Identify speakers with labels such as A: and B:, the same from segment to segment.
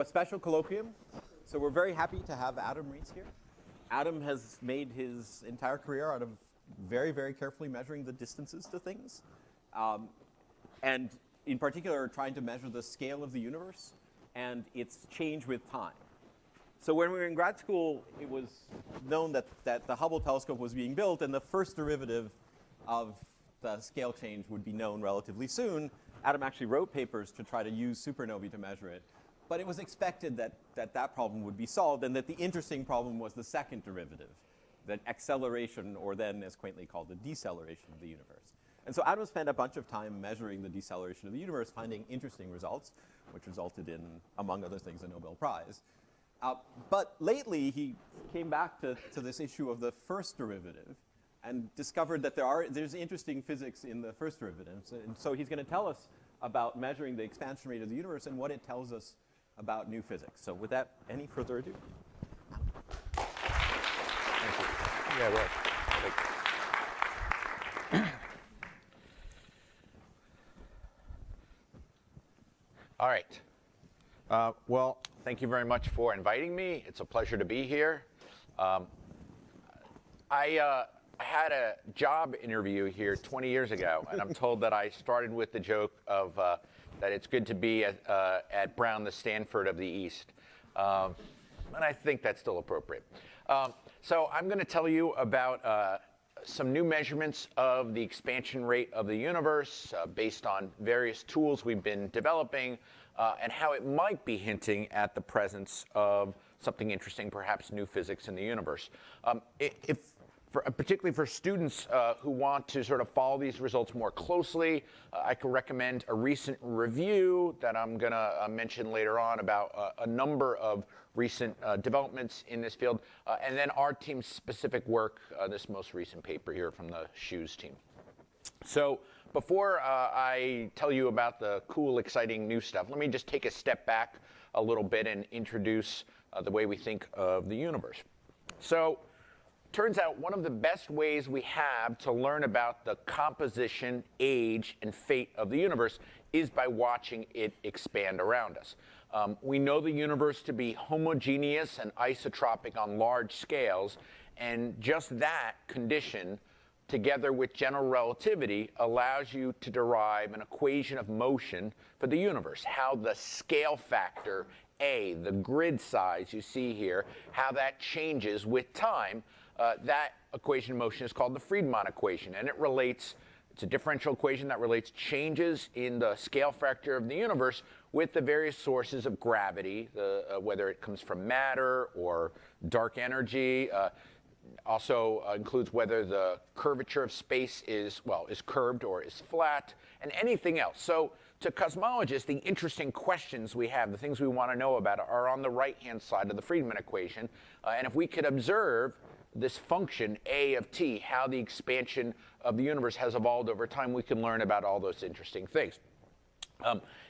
A: A special colloquium. So we're very happy to have Adam Riess here. Adam has made his entire career out of very, very carefully measuring the distances to things. And in particular, trying to measure the scale of the universe and its change with time. So when we were in grad school, it was known that the Hubble Telescope was being built, and the first derivative of the scale change would be known relatively soon. Adam actually wrote papers to try to use supernovae to measure it. But it was expected that problem would be solved, and that the interesting problem was the second derivative, the acceleration, or then as quaintly called the deceleration of the universe. And so Adam spent a bunch of time measuring the deceleration of the universe, finding interesting results, which resulted in, among other things, a Nobel Prize. But lately, he came back to this issue of the first derivative and discovered that there's interesting physics in the first derivative. And so he's going to tell us about measuring the expansion rate of the universe and what it tells us about new physics. So with that, any further ado?
B: Thank you. Yeah, right. All right. Well, thank you very much for inviting me. It's a pleasure to be here. I had a job interview here 20 years ago, and I'm told that I started with the joke of that it's good to be at Brown, the Stanford of the East. And I think that's still appropriate. So I'm going to tell you about some new measurements of the expansion rate of the universe based on various tools we've been developing, and how it might be hinting at the presence of something interesting, perhaps new physics in the universe. Particularly for students who want to sort of follow these results more closely, I can recommend a recent review that I'm going to mention later on about a number of recent developments in this field, and then our team's specific work, this most recent paper here from the SHOES team. So before I tell you about the cool, exciting new stuff, let me just take a step back a little bit and introduce the way we think of the universe. So turns out one of the best ways we have to learn about the composition, age, and fate of the universe is by watching it expand around us. We know the universe to be homogeneous and isotropic on large scales, and just that condition, together with general relativity, allows you to derive an equation of motion for the universe, how the scale factor, A, the grid size you see here, how that changes with time. That equation of motion is called the Friedmann equation, and it's a differential equation that relates changes in the scale factor of the universe with the various sources of gravity, whether it comes from matter or dark energy. Also includes whether the curvature of space is curved or is flat, and anything else. So to cosmologists, the interesting questions we have, the things we want to know about, are on the right-hand side of the Friedmann equation. And if we could observe this function, A of t, how the expansion of the universe has evolved over time, we can learn about all those interesting things.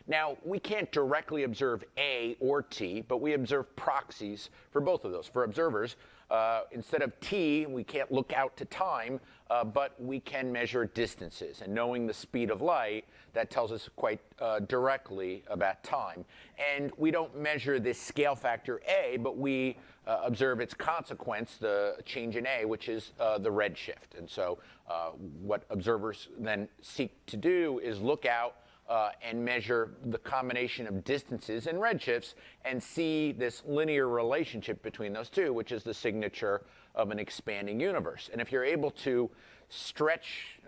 B: Now, we can't directly observe A or t, but we observe proxies for both of those. For observers, instead of t, we can't look out to time, but we can measure distances. And knowing the speed of light, that tells us quite directly about time. And we don't measure this scale factor A, but we observe its consequence, the change in A, which is the redshift. And so what observers then seek to do is look out and measure the combination of distances and redshifts and see this linear relationship between those two, which is the signature of an expanding universe. And if you're able to stretch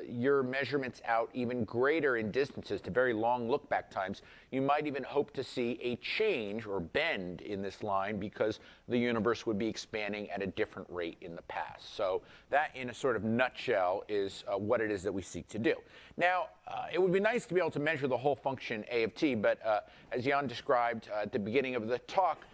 B: your measurements out even greater in distances to very long look-back times, you might even hope to see a change or bend in this line because the universe would be expanding at a different rate in the past. So that, in a sort of nutshell, is what it is that we seek to do. Now, it would be nice to be able to measure the whole function A of t, but as Jan described at the beginning of the talk,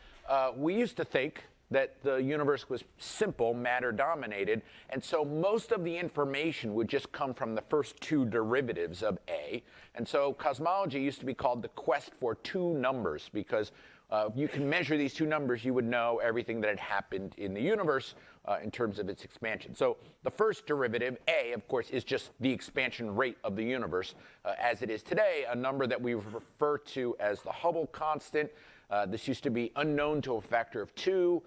B: we used to think that the universe was simple, matter-dominated, and so most of the information would just come from the first two derivatives of A. And so cosmology used to be called the quest for two numbers, because if you can measure these two numbers, you would know everything that had happened in the universe in terms of its expansion. So the first derivative, A, of course, is just the expansion rate of the universe as it is today, a number that we refer to as the Hubble constant. This used to be unknown to a factor of 2,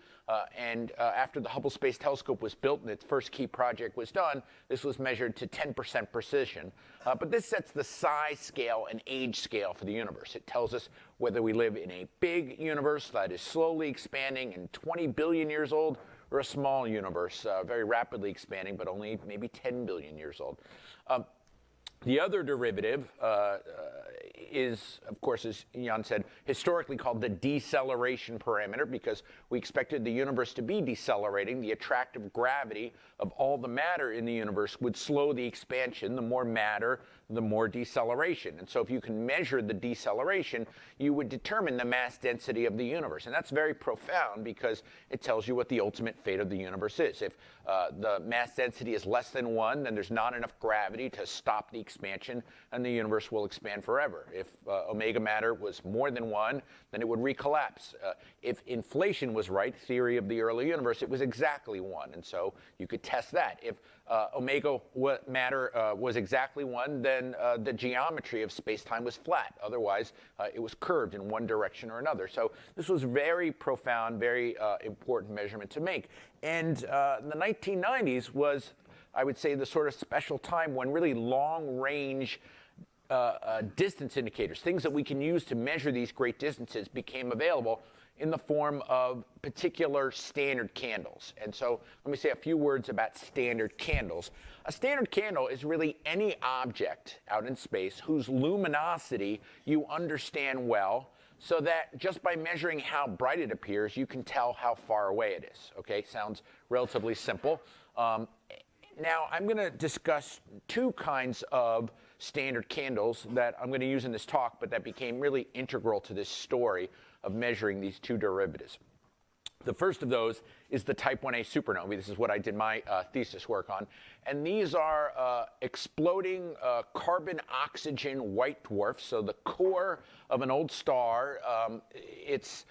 B: and after the Hubble Space Telescope was built and its first key project was done, this was measured to 10% precision. But this sets the size scale and age scale for the universe. It tells us whether we live in a big universe that is slowly expanding and 20 billion years old, or a small universe, very rapidly expanding, but only maybe 10 billion years old. The other derivative is, of course, as Jan said, historically called the deceleration parameter, because we expected the universe to be decelerating. The attractive gravity of all the matter in the universe would slow the expansion. The more matter, the more deceleration. And so if you can measure the deceleration, you would determine the mass density of the universe. And that's very profound, because it tells you what the ultimate fate of the universe is. If the mass density is less than 1, then there's not enough gravity to stop the expansion, and the universe will expand forever. If omega matter was more than 1, then it would recollapse. If inflation was right, theory of the early universe, it was exactly 1, and so you could test that. If omega matter was exactly 1, then the geometry of space-time was flat. Otherwise, it was curved in one direction or another. So this was very profound, very important measurement to make. And the 1990s was, I would say, the sort of special time when really long-range distance indicators, things that we can use to measure these great distances, became available in the form of particular standard candles. And so let me say a few words about standard candles. A standard candle is really any object out in space whose luminosity you understand well, so that just by measuring how bright it appears, you can tell how far away it is. Okay, sounds relatively simple. Now I'm going to discuss two kinds of standard candles that I'm going to use in this talk, but that became really integral to this story of measuring these two derivatives. The first of those is the type 1a supernovae. This is what I did my thesis work on. And these are exploding carbon-oxygen white dwarfs. So the core of an old star, it's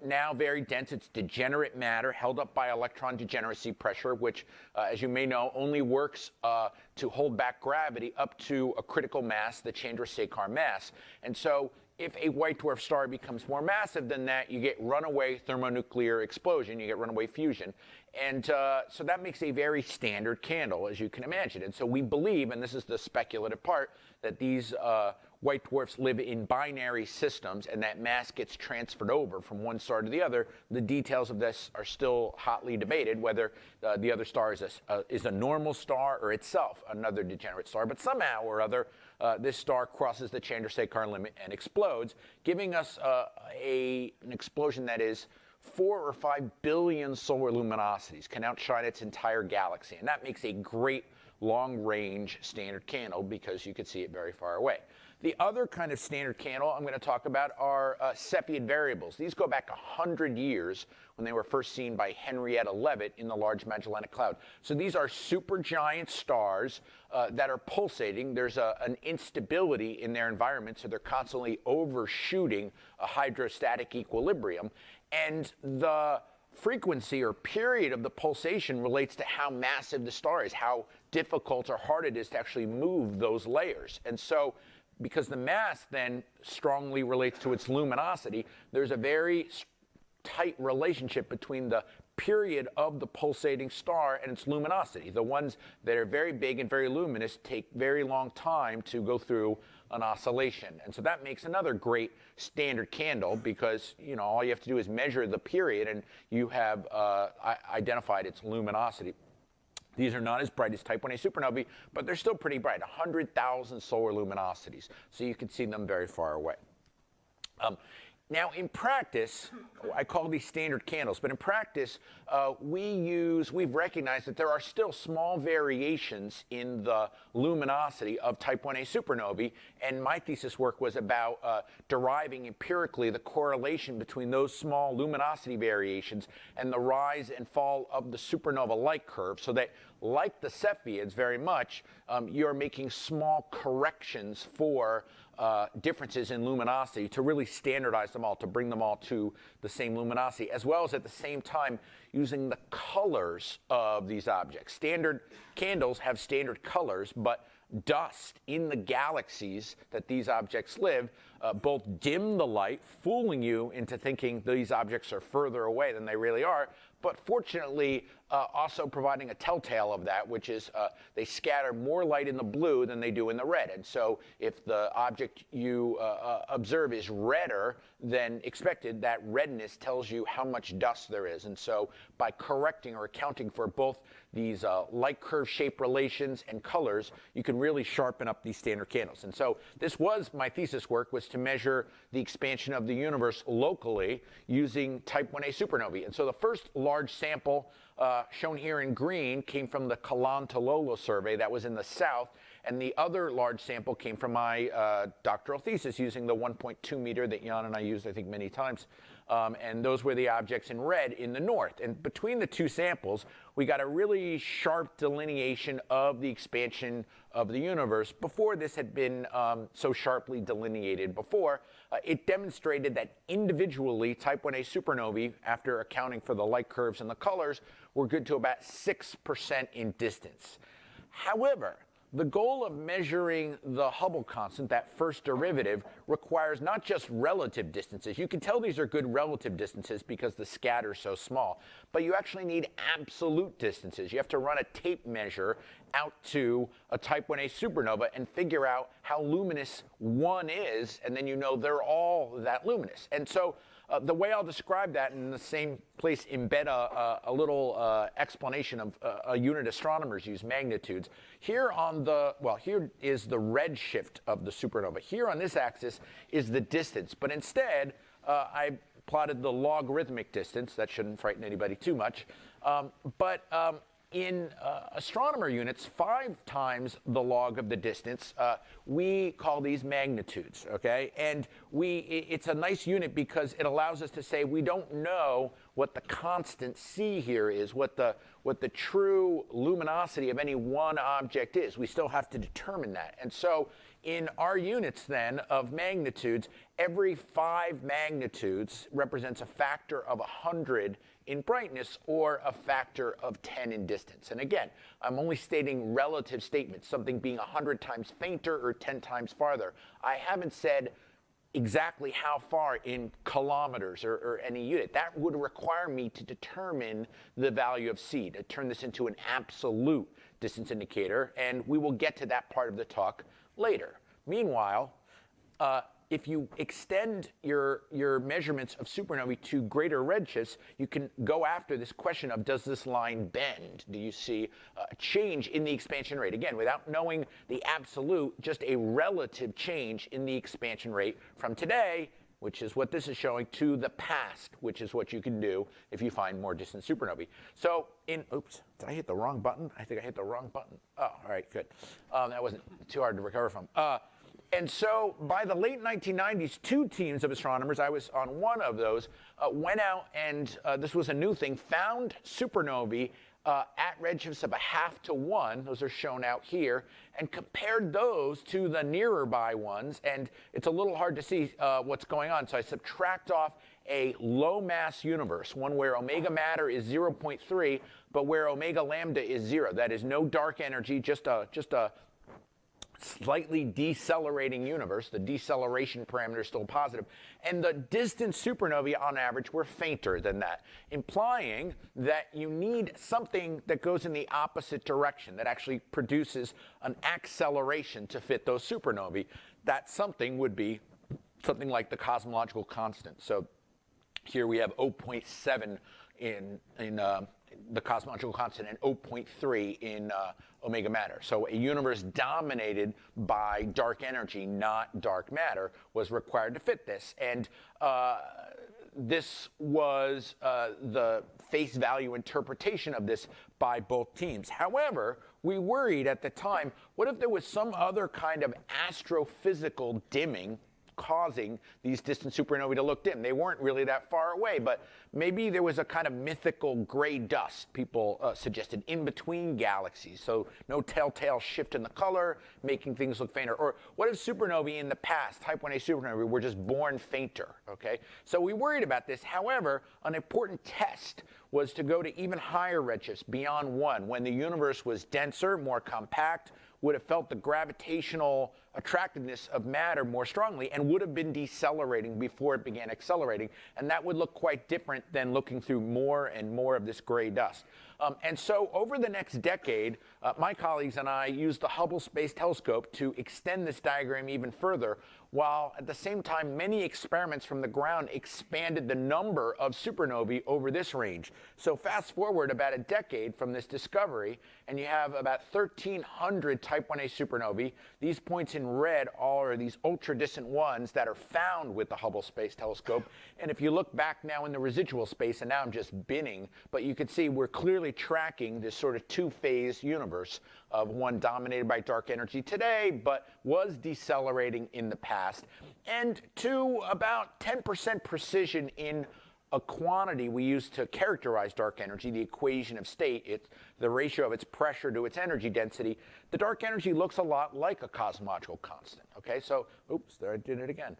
B: now very dense. It's degenerate matter held up by electron degeneracy pressure, which, as you may know, only works to hold back gravity up to a critical mass, the Chandrasekhar mass. And so if a white dwarf star becomes more massive than that, you get runaway thermonuclear explosion, you get runaway fusion. And so that makes a very standard candle, as you can imagine. And so we believe, and this is the speculative part, that these white dwarfs live in binary systems, and that mass gets transferred over from one star to the other. The details of this are still hotly debated, whether the other star is a normal star or itself another degenerate star. But somehow or other, this star crosses the Chandrasekhar limit and explodes, giving us an explosion that is 4 or 5 billion solar luminosities, can outshine its entire galaxy. And that makes a great long-range standard candle, because you could see it very far away. The other kind of standard candle I'm going to talk about are Cepheid variables. These go back 100 years when they were first seen by Henrietta Leavitt in the Large Magellanic Cloud. So these are supergiant stars that are pulsating. There's an instability in their environment, so they're constantly overshooting a hydrostatic equilibrium. And the frequency or period of the pulsation relates to how massive the star is, how difficult or hard it is to actually move those layers. And so, because the mass then strongly relates to its luminosity, there's a very tight relationship between the period of the pulsating star and its luminosity. The ones that are very big and very luminous take very long time to go through an oscillation. And so that makes another great standard candle, because all you have to do is measure the period and you have identified its luminosity. These are not as bright as type 1a supernovae, but they're still pretty bright, 100,000 solar luminosities. So you can see them very far away. Now, in practice, I call these standard candles, but in practice, we've recognized that there are still small variations in the luminosity of type 1a supernovae, and my thesis work was about deriving empirically the correlation between those small luminosity variations and the rise and fall of the supernova light curve, so that, like the Cepheids very much, you're making small corrections for differences in luminosity to really standardize them all, to bring them all to the same luminosity, as well as at the same time using the colors of these objects. Standard candles have standard colors, but dust in the galaxies that these objects live both dim the light, fooling you into thinking these objects are further away than they really are, but fortunately also providing a telltale of that, which is they scatter more light in the blue than they do in the red. And so if the object you observe is redder than expected, that redness tells you how much dust there is. And so by correcting or accounting for both these light curve shape relations and colors, you can really sharpen up these standard candles. And so this was my thesis work, was to measure the expansion of the universe locally using type 1a supernovae. And so the first large sample shown here in green came from the Kalan-Tololo survey that was in the south, and the other large sample came from my doctoral thesis using the 1.2 meter that Jan and I used, I think, many times. And those were the objects in red in the north. And between the two samples, we got a really sharp delineation of the expansion of the universe. Before this had been so sharply delineated before, it demonstrated that individually type 1a supernovae, after accounting for the light curves and the colors, were good to about 6% in distance. However, the goal of measuring the Hubble constant, that first derivative, requires not just relative distances. You can tell these are good relative distances because the scatter is so small, but you actually need absolute distances. You have to run a tape measure out to a type 1a supernova and figure out how luminous one is, and then you know they're all that luminous. And so the way I'll describe that, in the same place embed a little explanation of a unit astronomers use, magnitudes. Here on the, well, here is the redshift of the supernova. Here on this axis is the distance, but instead I plotted the logarithmic distance. That shouldn't frighten anybody too much. In astronomer units, 5 times the log of the distance, we call these magnitudes, okay? And it's a nice unit because it allows us to say we don't know what the constant C here is, what the true luminosity of any one object is. We still have to determine that. And so in our units then of magnitudes, every 5 magnitudes represents a factor of 100 in brightness or a factor of 10 in distance. And again, I'm only stating relative statements, something being 100 times fainter or 10 times farther. I haven't said exactly how far in kilometers or any unit. That would require me to determine the value of C, to turn this into an absolute distance indicator, and we will get to that part of the talk later. Meanwhile, if you extend your measurements of supernovae to greater redshifts, you can go after this question of, does this line bend? Do you see a change in the expansion rate? Again, without knowing the absolute, just a relative change in the expansion rate from today, which is what this is showing, to the past, which is what you can do if you find more distant supernovae. So oops, did I hit the wrong button? I think I hit the wrong button. Oh, all right, good. That wasn't too hard to recover from. And so by the late 1990s, 2 teams of astronomers, I was on one of those, went out and, this was a new thing, found supernovae at redshifts of 0.5 to 1, those are shown out here, and compared those to the nearer by ones. And it's a little hard to see what's going on, so I subtract off a low mass universe, one where omega matter is 0.3, but where omega lambda is 0. That is no dark energy, just a slightly decelerating universe. The deceleration parameter is still positive. And the distant supernovae on average were fainter than that, implying that you need something that goes in the opposite direction, that actually produces an acceleration to fit those supernovae. That something would be something like the cosmological constant. So here we have 0.7 in the cosmological constant and 0.3 in omega matter. So a universe dominated by dark energy, not dark matter, was required to fit this. And this was the face value interpretation of this by both teams. However, we worried at the time, what if there was some other kind of astrophysical dimming causing these distant supernovae to look dim? They weren't really that far away, but maybe there was a kind of mythical gray dust, people suggested, in between galaxies, so no telltale shift in the color, making things look fainter. Or what if supernovae in the past, type 1a supernovae, were just born fainter, okay? So we worried about this. However, an important test was to go to even higher redshifts, beyond 1, when the universe was denser, more compact, would have felt the gravitational attractiveness of matter more strongly and would have been decelerating before it began accelerating. And that would look quite different than looking through more and more of this gray dust. And so over the next decade, my colleagues and I used the Hubble Space Telescope to extend this diagram even further, while at the same time many experiments from the ground expanded the number of supernovae over this range. So fast forward about a decade from this discovery, and you have about 1,300 type 1a supernovae. These points in red all are these ultra-distant ones that are found with the Hubble Space Telescope. And if you look back now in the residual space, and now I'm just binning, but you can see we're clearly tracking this sort of two-phase universe of one dominated by dark energy today, but was decelerating in the past, and to about 10% precision in a quantity we use to characterize dark energy, the equation of state. It's the ratio of its pressure to its energy density. The dark energy looks a lot like a cosmological constant. Okay, so, oops, there I did it again.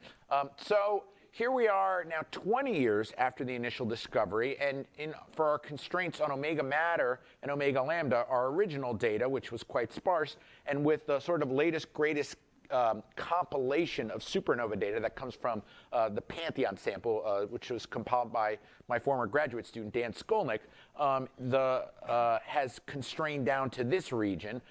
B: So here we are now 20 years after the initial discovery, and for our constraints on omega matter and omega lambda, our original data, which was quite sparse, and with the sort of latest, greatest compilation of supernova data that comes from the Pantheon sample, which was compiled by my former graduate student, Dan Skolnick, has constrained down to this region.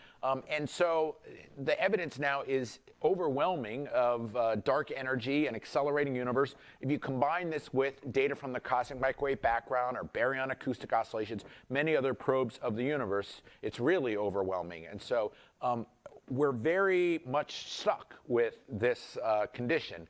B: And so the evidence now is overwhelming of dark energy and accelerating universe. If you combine this with data from the cosmic microwave background or baryon acoustic oscillations, many other probes of the universe, it's really overwhelming. And so we're very much stuck with this condition.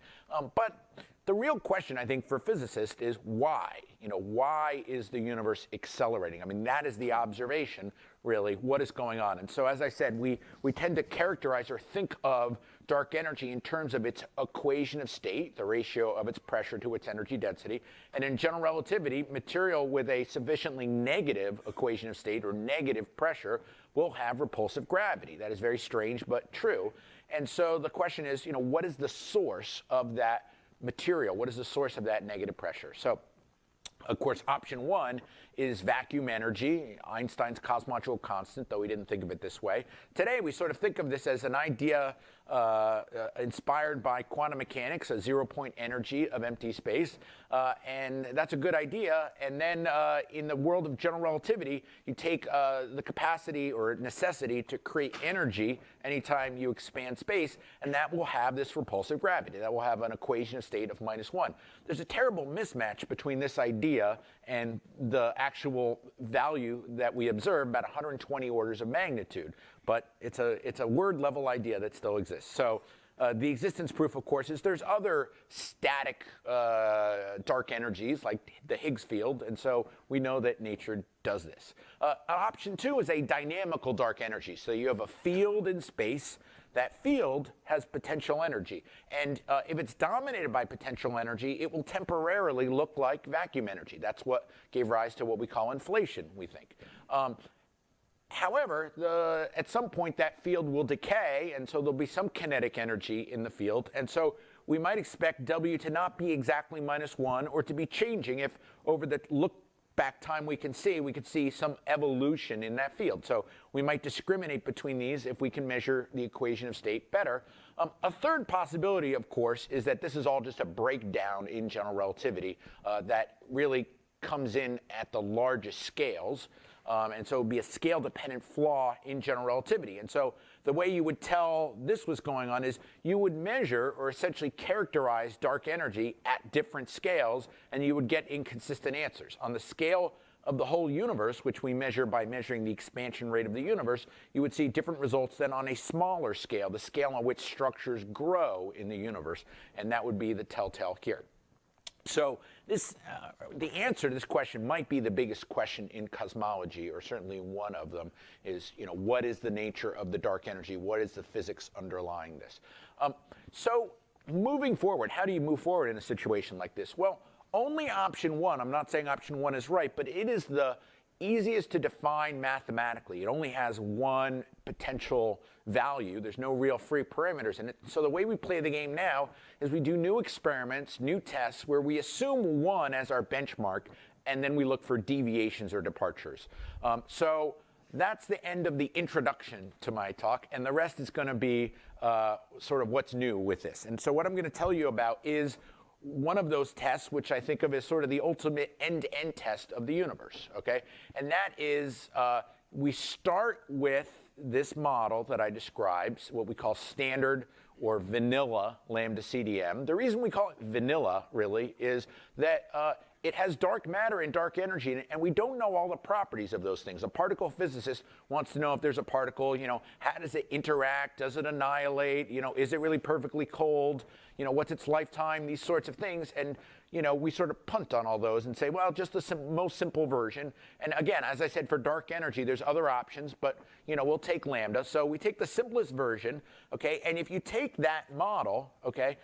B: But the real question, I think, for physicists is why? Why is the universe accelerating? I mean, that is the observation, really, what is going on. And so, as I said, we tend to characterize or think of dark energy in terms of its equation of state, the ratio of its pressure to its energy density. And in general relativity, material with a sufficiently negative equation of state or negative pressure will have repulsive gravity. That is very strange, but true. And so the question is, what is the source of that material? What is the source of that negative pressure? So, of course, option one is vacuum energy, Einstein's cosmological constant, though we didn't think of it this way. Today, we sort of think of this as an idea inspired by quantum mechanics, a zero-point energy of empty space. And that's a good idea. And then in the world of general relativity, you take the capacity or necessity to create energy anytime you expand space, and that will have this repulsive gravity. That will have an equation of state of -1. There's a terrible mismatch between this idea and the actual value that we observe, about 120 orders of magnitude. But it's a word level idea that still exists. So the existence proof, of course, is there's other static dark energies like the Higgs field, and so we know that nature does this. Option two is a dynamical dark energy. So you have a field in space. That field has potential energy. And if it's dominated by potential energy, it will temporarily look like vacuum energy. That's what gave rise to what we call inflation, we think. However, at some point that field will decay, and so there'll be some kinetic energy in the field. And so we might expect W to not be exactly -1 or to be changing if over the look back time we could see some evolution in that field. So we might discriminate between these if we can measure the equation of state better. A third possibility, of course, is that this is all just a breakdown in general relativity that really comes in at the largest scales. And so it would be a scale-dependent flaw in general relativity. And so the way you would tell this was going on is you would measure or essentially characterize dark energy at different scales, and you would get inconsistent answers. On the scale of the whole universe, which we measure by measuring the expansion rate of the universe, you would see different results than on a smaller scale, the scale on which structures grow in the universe, and that would be the telltale here. So the answer to this question might be the biggest question in cosmology, or certainly one of them is, what is the nature of the dark energy? What is the physics underlying this? So moving forward, how do you move forward in a situation like this? Well, only option one, I'm not saying option one is right, but it is the easiest to define mathematically. It only has one potential value. There's no real free parameters in it. So the way we play the game now is we do new experiments, new tests, where we assume one as our benchmark, and then we look for deviations or departures. So that's the end of the introduction to my talk, and the rest is going to be sort of what's new with this. And so what I'm going to tell you about is one of those tests, which I think of as sort of the ultimate end-to-end test of the universe, okay? And that is, we start with this model that I described, what we call standard or vanilla LambdaCDM. The reason we call it vanilla, really, is that it has dark matter and dark energy in it, and we don't know all the properties of those things. A particle physicist wants to know if there's a particle, how does it interact? Does it annihilate? Is it really perfectly cold? What's its lifetime? These sorts of things. And, we sort of punt on all those and say, well, just the most simple version. And again, as I said, for dark energy, there's other options, but, we'll take lambda. So we take the simplest version, okay? And if you take that model, okay,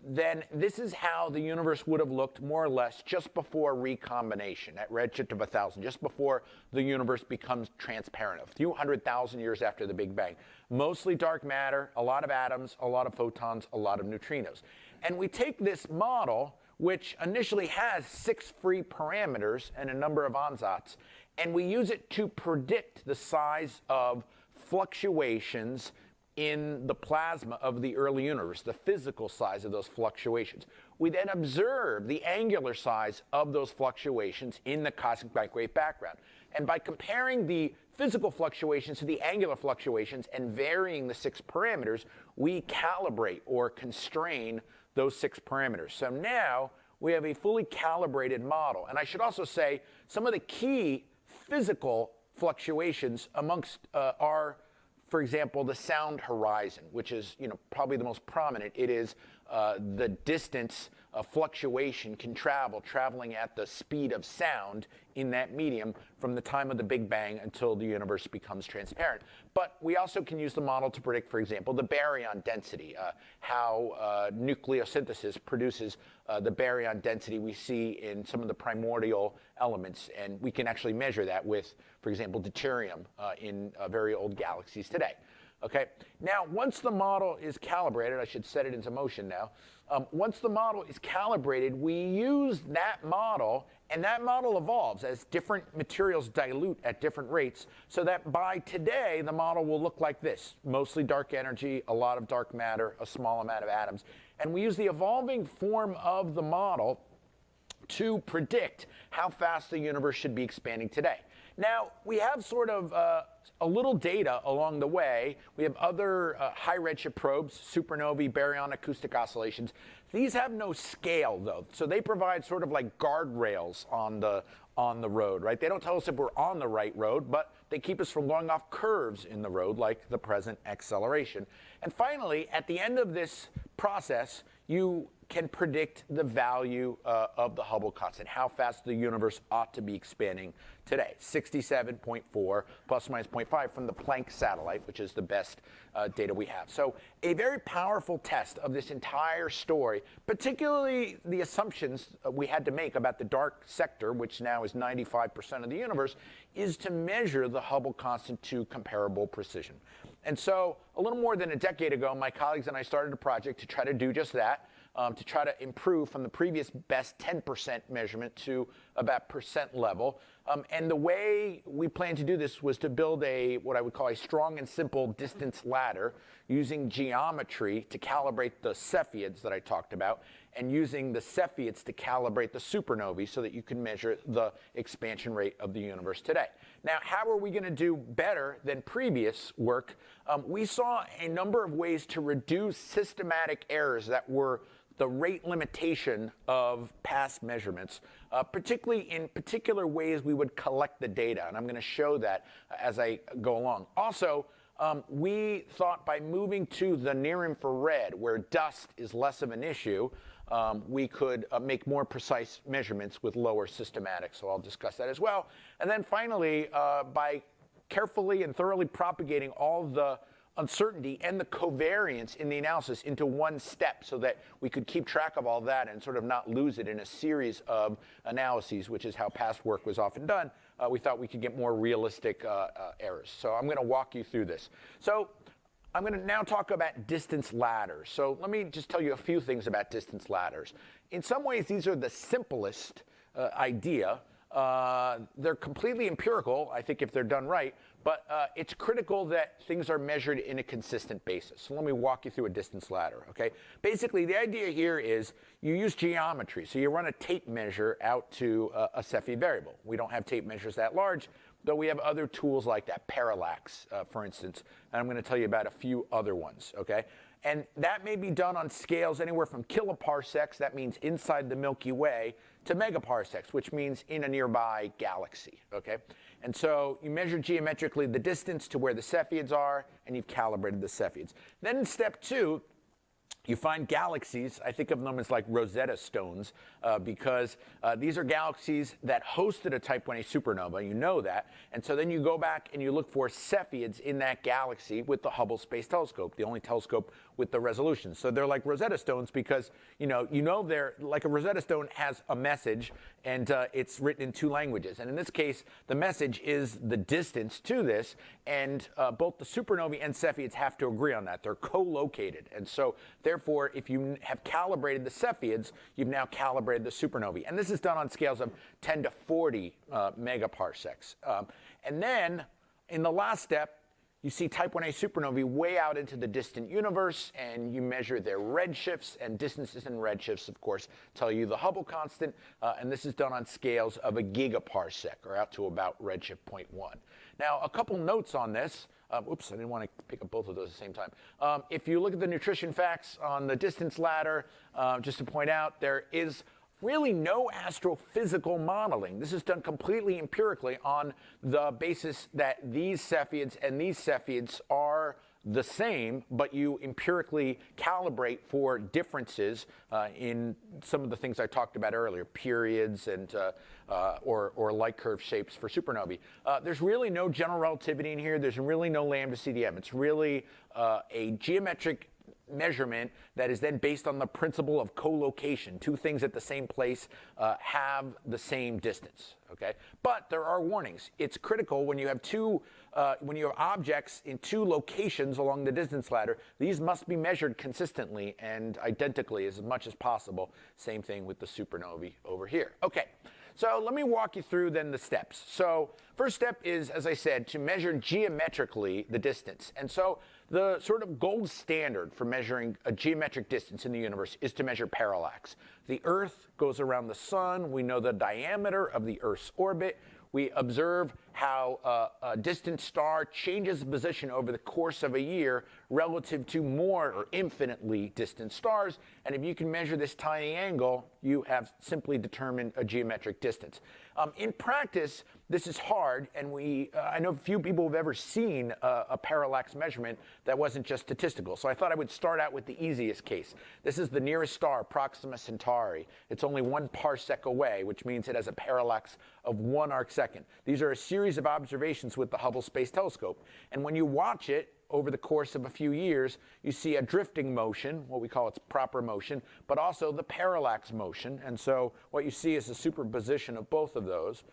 B: then this is how the universe would have looked more or less just before recombination at redshift of 1,000, just before the universe becomes transparent, a few 100,000 years after the Big Bang. Mostly dark matter, a lot of atoms, a lot of photons, a lot of neutrinos. And we take this model, which initially has 6 free parameters and a number of ansatz, and we use it to predict the size of fluctuations in the plasma of the early universe, the physical size of those fluctuations. We then observe the angular size of those fluctuations in the cosmic microwave background. And by comparing the physical fluctuations to the angular fluctuations and varying the 6 parameters, we calibrate or constrain those 6 parameters. So now we have a fully calibrated model. And I should also say some of the key physical fluctuations amongst are, for example, the sound horizon, which is probably the most prominent. It is the distance a fluctuation can traveling at the speed of sound in that medium from the time of the Big Bang until the universe becomes transparent. But we also can use the model to predict, for example, the baryon density, how nucleosynthesis produces the baryon density we see in some of the primordial elements. And we can actually measure that with, for example, deuterium in very old galaxies today. Okay, now once the model is calibrated, I should set it into motion now. Once the model is calibrated, we use that model, and that model evolves as different materials dilute at different rates, so that by today, the model will look like this. Mostly dark energy, a lot of dark matter, a small amount of atoms. And we use the evolving form of the model to predict how fast the universe should be expanding today. Now, we have sort of a little data along the way. We have other high redshift probes, supernovae, baryon acoustic oscillations. These have no scale, though, so they provide sort of like guardrails on the road, right? They don't tell us if we're on the right road, but they keep us from going off curves in the road, like the present acceleration. And finally, at the end of this process, you can predict the value of the Hubble constant, how fast the universe ought to be expanding today. 67.4 plus or minus 0.5 from the Planck satellite, which is the best data we have. So a very powerful test of this entire story, particularly the assumptions we had to make about the dark sector, which now is 95% of the universe, is to measure the Hubble constant to comparable precision. And so a little more than a decade ago, my colleagues and I started a project to try to do just that. To try to improve from the previous best 10% measurement to about percent level. And the way we planned to do this was to build what I would call a strong and simple distance ladder using geometry to calibrate the Cepheids that I talked about, and using the Cepheids to calibrate the supernovae so that you can measure the expansion rate of the universe today. Now, how are we going to do better than previous work? We saw a number of ways to reduce systematic errors that were the rate limitation of past measurements, particularly in particular ways we would collect the data. And I'm going to show that as I go along. Also, we thought by moving to the near infrared, where dust is less of an issue, we could make more precise measurements with lower systematics. So I'll discuss that as well. And then finally, by carefully and thoroughly propagating all the uncertainty and the covariance in the analysis into one step so that we could keep track of all that and sort of not lose it in a series of analyses, which is how past work was often done, we thought we could get more realistic errors. So I'm going to walk you through this. So I'm going to now talk about distance ladders. So let me just tell you a few things about distance ladders. In some ways, these are the simplest idea They're completely empirical, I think, if they're done right, but it's critical that things are measured in a consistent basis. So let me walk you through a distance ladder, okay? Basically, the idea here is you use geometry. So you run a tape measure out to a Cepheid variable. We don't have tape measures that large, though we have other tools like that, Parallax, for instance, and I'm going to tell you about a few other ones, okay? And that may be done on scales anywhere from kiloparsecs, that means inside the Milky Way, to megaparsecs, which means in a nearby galaxy, okay? And so you measure geometrically the distance to where the Cepheids are, and you've calibrated the Cepheids. Then in step 2, you find galaxies. I think of them as like Rosetta Stones because these are galaxies that hosted a Type 1a supernova. You know that. And so then you go back and you look for Cepheids in that galaxy with the Hubble Space Telescope, the only telescope with the resolution. So they're like Rosetta Stones because you know they're like a Rosetta Stone has a message and it's written in 2 languages. And in this case, the message is the distance to this, and both the supernovae and Cepheids have to agree on that. They're co-located. And so therefore, if you have calibrated the Cepheids, you've now calibrated the supernovae. And this is done on scales of 10 to 40 megaparsecs. And then in the last step, you see Type 1a supernovae way out into the distant universe, and you measure their redshifts, and distances and redshifts, of course, tell you the Hubble constant, and this is done on scales of a gigaparsec, or out to about redshift 0.1. Now, a couple notes on this. Oops, I didn't want to pick up both of those at the same time. If you look at the nutrition facts on the distance ladder, just to point out, there is really no astrophysical modeling. This is done completely empirically on the basis that these Cepheids and these Cepheids are the same, but you empirically calibrate for differences in some of the things I talked about earlier, periods and or light curve shapes for supernovae. There's really no general relativity in here. There's really no LambdaCDM. It's really a geometric measurement that is then based on the principle of co-location. 2 things at the same place have the same distance. Okay, but there are warnings. It's critical when you have objects in 2 locations along the distance ladder. These must be measured consistently and identically as much as possible. Same thing with the supernovae over here. Okay. So let me walk you through then the steps. So first step is, as I said, to measure geometrically the distance. And so the sort of gold standard for measuring a geometric distance in the universe is to measure parallax. The Earth goes around the sun. We know the diameter of the Earth's orbit. We observe how a distant star changes position over the course of a year relative to more or infinitely distant stars. And if you can measure this tiny angle, you have simply determined a geometric distance. In practice, this is hard, and I know few people have ever seen a parallax measurement that wasn't just statistical. So I thought I would start out with the easiest case. This is the nearest star, Proxima Centauri. It's only 1 parsec away, which means it has a parallax of 1 arcsecond. These are a series of observations with the Hubble Space Telescope. And when you watch it over the course of a few years, you see a drifting motion, what we call its proper motion, but also the parallax motion. And so what you see is a superposition of both of those.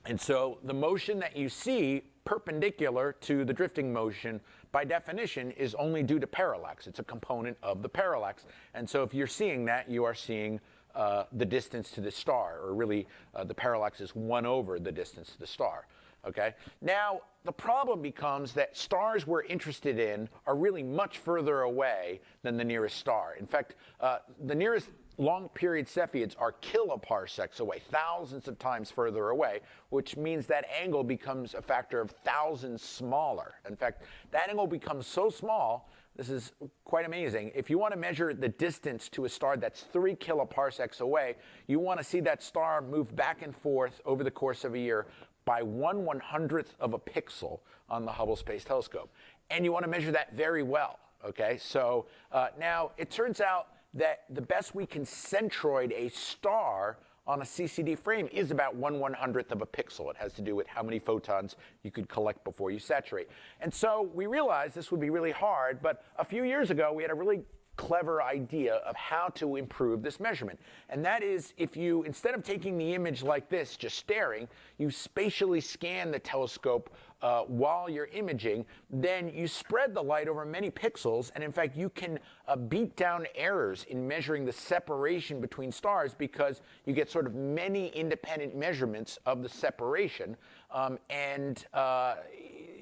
B: And so the motion that you see perpendicular to the drifting motion, by definition, is only due to parallax. It's a component of the parallax. And so if you're seeing that, you are seeing the distance to the star, or really the parallax is 1 over the distance to the star. Okay? Now, the problem becomes that stars we're interested in are really much further away than the nearest star. In fact, the nearest long-period Cepheids are kiloparsecs away, thousands of times further away, which means that angle becomes a factor of thousands smaller. In fact, that angle becomes so small, this is quite amazing. If you want to measure the distance to a star that's 3 kiloparsecs away, you want to see that star move back and forth over the course of a year by 1/100th of a pixel on the Hubble Space Telescope. And you want to measure that very well, okay? So now it turns out that the best we can centroid a star on a CCD frame is about 1/100th of a pixel. It has to do with how many photons you could collect before you saturate. And so we realized this would be really hard, but a few years ago we had a really clever idea of how to improve this measurement. And that is, if you, instead of taking the image like this, just staring, you spatially scan the telescope while you're imaging, then you spread the light over many pixels, and in fact you can beat down errors in measuring the separation between stars because you get sort of many independent measurements of the separation.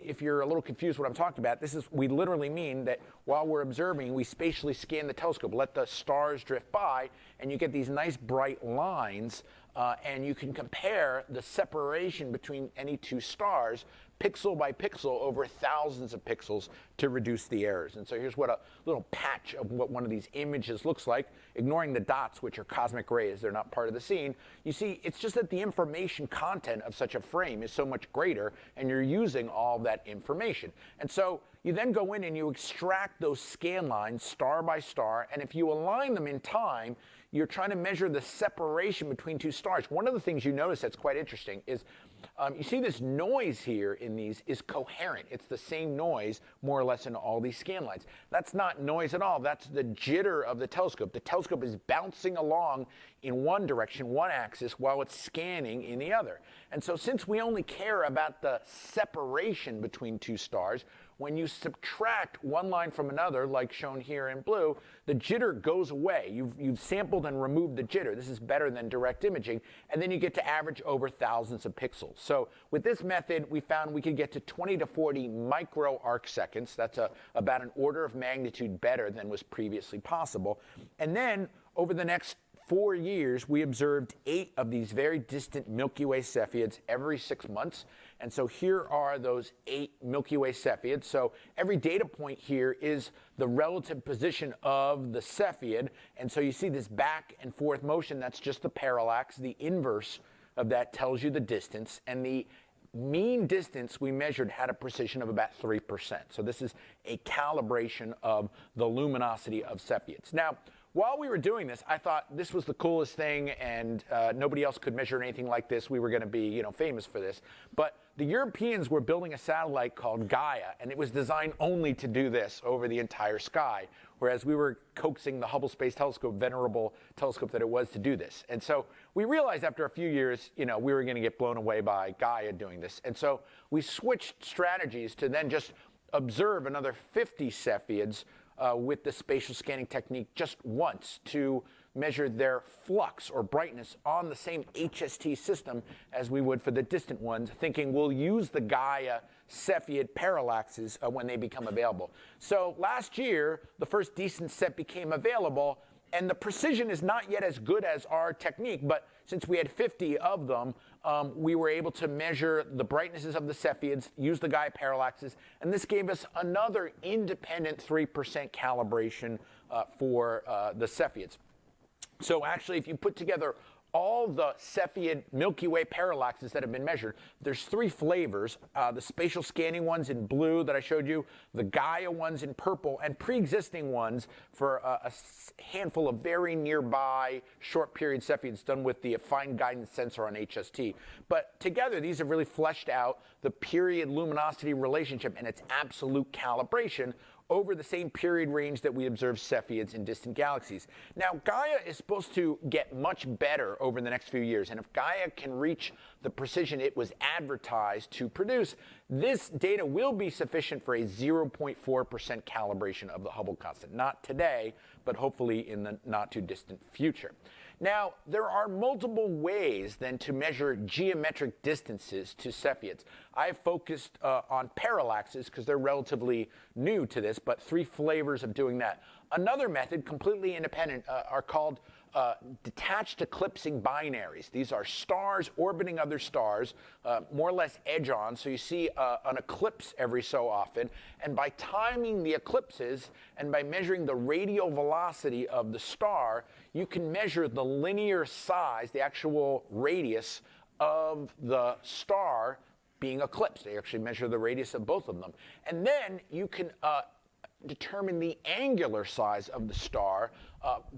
B: If you're a little confused what I'm talking about, we literally mean that while we're observing, we spatially scan the telescope, let the stars drift by, and you get these nice bright lines, and you can compare the separation between any two stars pixel by pixel over thousands of pixels to reduce the errors. And so here's what a little patch of what one of these images looks like, ignoring the dots, which are cosmic rays. They're not part of the scene. You see, it's just that the information content of such a frame is so much greater, and you're using all that information. And so you then go in and you extract those scan lines star by star, and if you align them in time, you're trying to measure the separation between two stars. One of the things you notice that's quite interesting is you see this noise here in these is coherent. It's the same noise more or less in all these scan lines. That's not noise at all. That's the jitter of the telescope. The telescope is bouncing along in one direction, one axis, while it's scanning in the other. And so since we only care about the separation between two stars, when you subtract one line from another, like shown here in blue, the jitter goes away. You've sampled and removed the jitter. This is better than direct imaging. And then you get to average over thousands of pixels. So with this method, we found we could get to 20 to 40 micro arc seconds. That's about an order of magnitude better than was previously possible. And then over the next 4 years, we observed 8 of these very distant Milky Way Cepheids every 6 months. And so here are those 8 Milky Way Cepheids. So every data point here is the relative position of the Cepheid. And so you see this back and forth motion. That's just the parallax. The inverse of that tells you the distance. And the mean distance we measured had a precision of about 3%. So this is a calibration of the luminosity of Cepheids. Now, while we were doing this, I thought this was the coolest thing, and nobody else could measure anything like this. We were going to be, famous for this. But the Europeans were building a satellite called Gaia, and it was designed only to do this over the entire sky, whereas we were coaxing the Hubble Space Telescope, venerable telescope that it was, to do this. And so we realized after a few years, we were going to get blown away by Gaia doing this. And so we switched strategies to then just observe another 50 Cepheids with the spatial scanning technique just once to measure their flux or brightness on the same HST system as we would for the distant ones, thinking we'll use the Gaia Cepheid parallaxes when they become available. So last year, the first decent set became available, and the precision is not yet as good as our technique, but since we had 50 of them, we were able to measure the brightnesses of the Cepheids, use the Gaia parallaxes, and this gave us another independent 3% calibration for the Cepheids. So actually, if you put together all the Cepheid Milky Way parallaxes that have been measured, there's 3 flavors, the spatial scanning ones in blue that I showed you, the Gaia ones in purple, and pre-existing ones for a handful of very nearby short period Cepheids done with the fine guidance sensor on HST. But together, these have really fleshed out the period luminosity relationship and its absolute calibration over the same period range that we observe Cepheids in distant galaxies. Now, Gaia is supposed to get much better over the next few years, and if Gaia can reach the precision it was advertised to produce, this data will be sufficient for a 0.4% calibration of the Hubble constant. Not today, but hopefully in the not too distant future. Now, there are multiple ways then to measure geometric distances to Cepheids. I've focused on parallaxes because they're relatively new to this, but 3 flavors of doing that. Another method, completely independent, are called detached eclipsing binaries. These are stars orbiting other stars, more or less edge-on, so you see an eclipse every so often, and by timing the eclipses and by measuring the radial velocity of the star, you can measure the linear size, the actual radius of the star being eclipsed. They actually measure the radius of both of them. And then you can determine the angular size of the star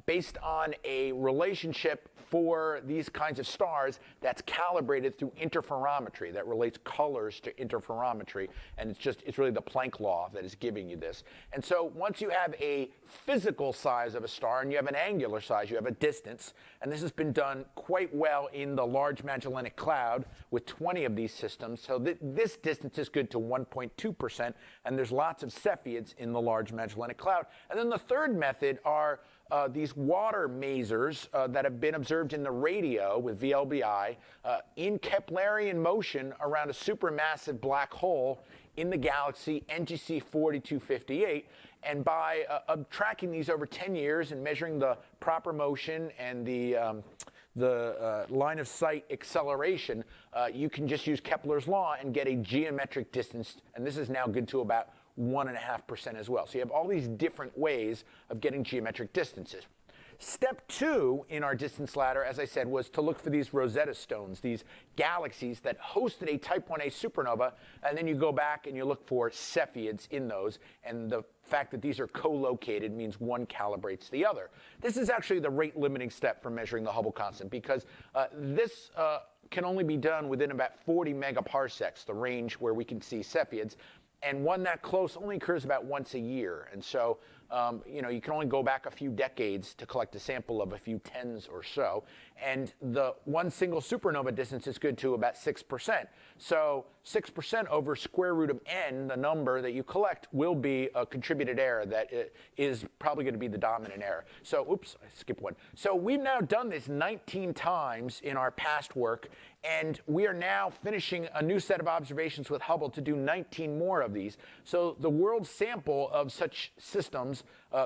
B: based on a relationship for these kinds of stars that's calibrated through interferometry, that relates colors to interferometry, and it's really the Planck law that is giving you this. And so once you have a physical size of a star and you have an angular size, you have a distance, and this has been done quite well in the Large Magellanic Cloud with 20 of these systems. So this distance is good to 1.2%, and there's lots of Cepheids in the Large Magellanic Cloud. And then the third method are these water masers that have been observed in the radio with VLBI in Keplerian motion around a supermassive black hole in the galaxy NGC 4258. And by tracking these over 10 years and measuring the proper motion and the line of sight acceleration, you can just use Kepler's law and get a geometric distance. And this is now good to about 1.5% as well. So you have all these different ways of getting geometric distances. Step 2 in our distance ladder, as I said, was to look for these Rosetta Stones, these galaxies that hosted a Type 1a supernova, and then you go back and you look for Cepheids in those, and the fact that these are co-located means one calibrates the other. This is actually the rate-limiting step for measuring the Hubble constant, because this can only be done within about 40 megaparsecs, the range where we can see Cepheids. And one that close only occurs about once a year. And so, you can only go back a few decades to collect a sample of a few tens or so. And the one single supernova distance is good to about 6%. So 6% over square root of n, the number that you collect, will be a contributed error that is probably going to be the dominant error. So, oops, I skipped one. So we've now done this 19 times in our past work. And we are now finishing a new set of observations with Hubble to do 19 more of these. So the world sample of such systems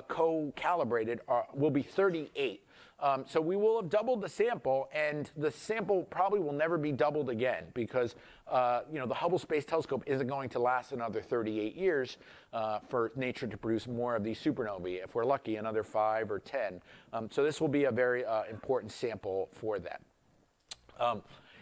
B: co-calibrated will be 38. So we will have doubled the sample, and the sample probably will never be doubled again because the Hubble Space Telescope isn't going to last another 38 years for nature to produce more of these supernovae. If we're lucky, another 5 or 10. So this will be a very important sample for that.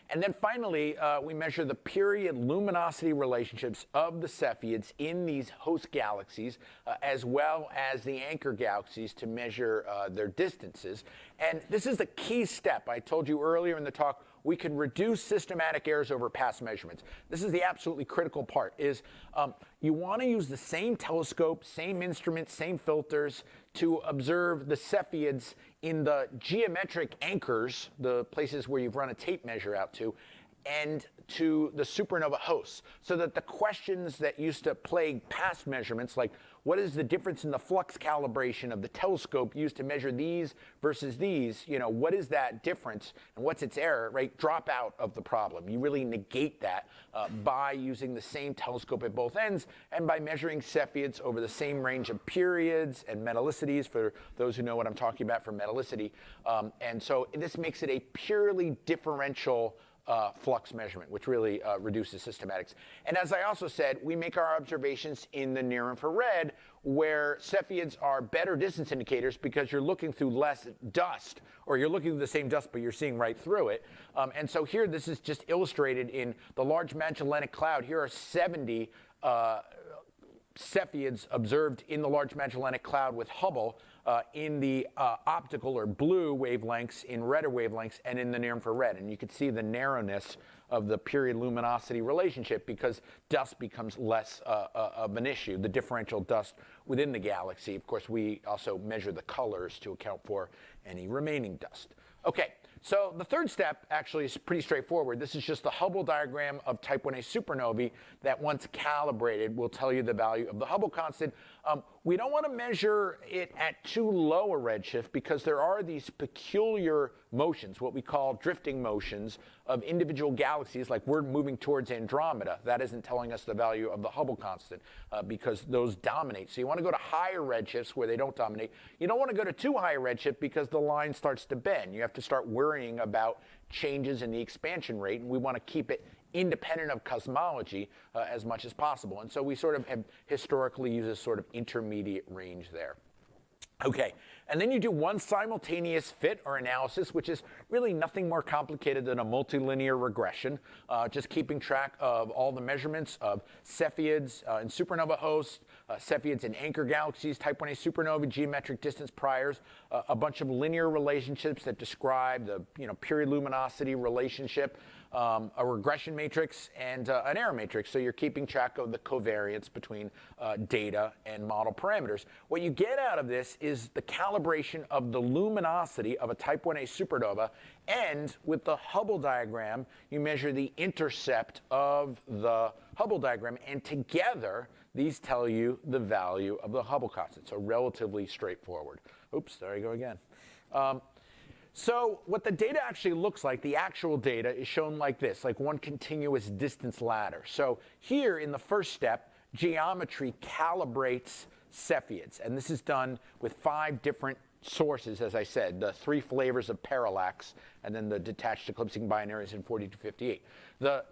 B: And then finally, we measure the period luminosity relationships of the Cepheids in these host galaxies, as well as the anchor galaxies to measure their distances. And this is the key step. I told you earlier in the talk, we can reduce systematic errors over past measurements. This is the absolutely critical part, is you want to use the same telescope, same instruments, same filters to observe the Cepheids in the geometric anchors, the places where you've run a tape measure out to, and to the supernova hosts, so that the questions that used to plague past measurements, like what is the difference in the flux calibration of the telescope used to measure these versus these, what is that difference and what's its error, right, drop out of the problem. You really negate that by using the same telescope at both ends and by measuring Cepheids over the same range of periods and metallicities, for those who know what I'm talking about for metallicity. And so this makes it a purely differential flux measurement, which really reduces systematics. And as I also said, we make our observations in the near infrared, where Cepheids are better distance indicators because you're looking through less dust, or you're looking through the same dust, but you're seeing right through it. And so here, this is just illustrated in the Large Magellanic Cloud. Here are 70 Cepheids observed in the Large Magellanic Cloud with Hubble in the optical or blue wavelengths, in redder wavelengths, and in the near infrared. And you can see the narrowness of the period luminosity relationship because dust becomes less of an issue, the differential dust within the galaxy. Of course, we also measure the colors to account for any remaining dust. Okay. So the third step actually is pretty straightforward. This is just the Hubble diagram of Type 1a supernovae that, once calibrated, will tell you the value of the Hubble constant. We don't want to measure it at too low a redshift because there are these peculiar motions, what we call drifting motions, of individual galaxies, like we're moving towards Andromeda. That isn't telling us the value of the Hubble constant because those dominate. So you want to go to higher redshifts where they don't dominate. You don't want to go to too high a redshift because the line starts to bend. You have to start worrying about changes in the expansion rate, and we want to keep it independent of cosmology as much as possible. And so we sort of have historically used this sort of intermediate range there. Okay, And then you do one simultaneous fit or analysis, which is really nothing more complicated than a multilinear regression, just keeping track of all the measurements of Cepheids in supernova hosts, Cepheids in anchor galaxies, type 1a supernovae, geometric distance priors, a bunch of linear relationships that describe the period luminosity relationship, a regression matrix, and an error matrix. So you're keeping track of the covariance between data and model parameters. What you get out of this is the calibration of the luminosity of a type 1a supernova, and with the Hubble diagram, you measure the intercept of the Hubble diagram, and together, these tell you the value of the Hubble constant. So relatively straightforward. Oops, there you go again. So what the data actually looks like, the actual data, is shown like this, like one continuous distance ladder. So here in the first step, geometry calibrates Cepheids. And this is done with 5 different sources, as I said, the 3 flavors of parallax, and then the detached eclipsing binaries in 4258. The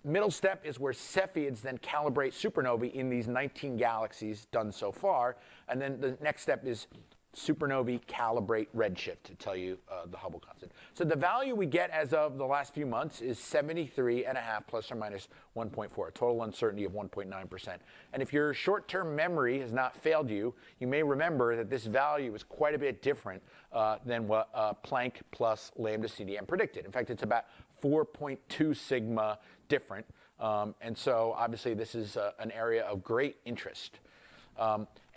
B: middle step is where Cepheids then calibrate supernovae in these 19 galaxies done so far. And then the next step is supernovae calibrate redshift to tell you the Hubble constant. So the value we get as of the last few months is 73.5 plus or minus 1.4, a total uncertainty of 1.9%. And if your short-term memory has not failed you, you may remember that this value is quite a bit different than what Planck plus LambdaCDM predicted. In fact, it's about 4.2 sigma different. And so obviously this is an area of great interest.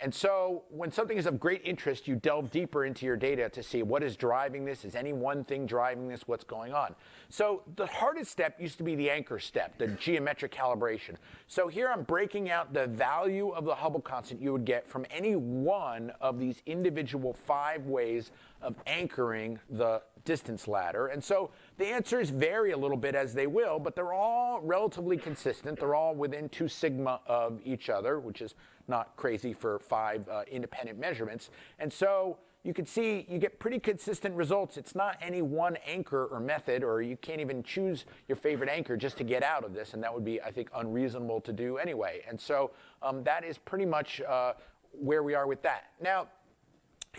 B: And so when something is of great interest, you delve deeper into your data to see what is driving this. Is any one thing driving this? What's going on? So the hardest step used to be the anchor step, the geometric calibration. So here I'm breaking out the value of the Hubble constant you would get from any one of these individual 5 ways of anchoring the distance ladder. And so the answers vary a little bit as they will, but they're all relatively consistent. They're all within 2 sigma of each other, which is not crazy for 5 independent measurements. And so you can see you get pretty consistent results. It's not any one anchor or method, or you can't even choose your favorite anchor just to get out of this, and that would be, I think, unreasonable to do anyway. And so that is pretty much where we are with that. Now,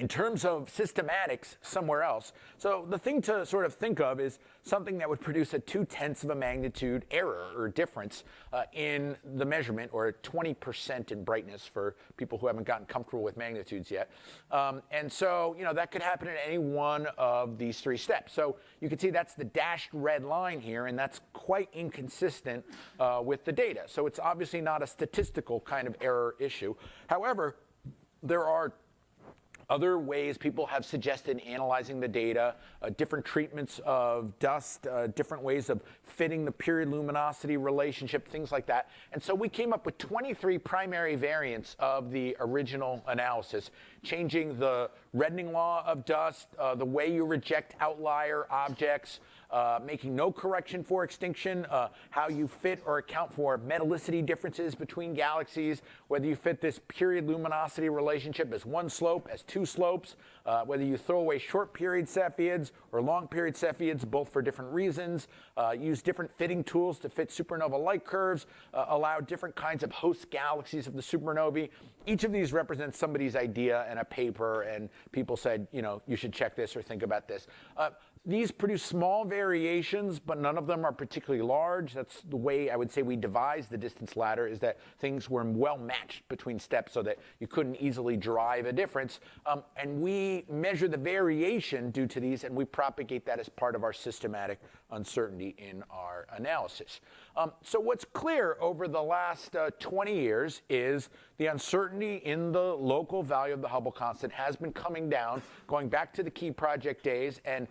B: in terms of systematics somewhere else, so the thing to sort of think of is something that would produce a 0.2 of a magnitude error or difference in the measurement, or 20% in brightness for people who haven't gotten comfortable with magnitudes yet. And so, that could happen at any one of these 3 steps. So you can see that's the dashed red line here, and that's quite inconsistent with the data. So it's obviously not a statistical kind of error issue. However, there are other ways people have suggested analyzing the data, different treatments of dust, different ways of fitting the period luminosity relationship, things like that. And so we came up with 23 primary variants of the original analysis, changing the reddening law of dust, the way you reject outlier objects, making no correction for extinction, how you fit or account for metallicity differences between galaxies, whether you fit this period luminosity relationship as 1 slope, as 2 slopes, whether you throw away short period Cepheids or long period Cepheids, both for different reasons, use different fitting tools to fit supernova light curves, allow different kinds of host galaxies of the supernovae. Each of these represents somebody's idea and a paper, and people said, you should check this or think about this. These produce small variations, but none of them are particularly large. That's the way I would say we devised the distance ladder, is that things were well matched between steps so that you couldn't easily derive a difference. And we measure the variation due to these, and we propagate that as part of our systematic uncertainty in our analysis. So what's clear over the last 20 years is the uncertainty in the local value of the Hubble constant has been coming down, going back to the key project days, and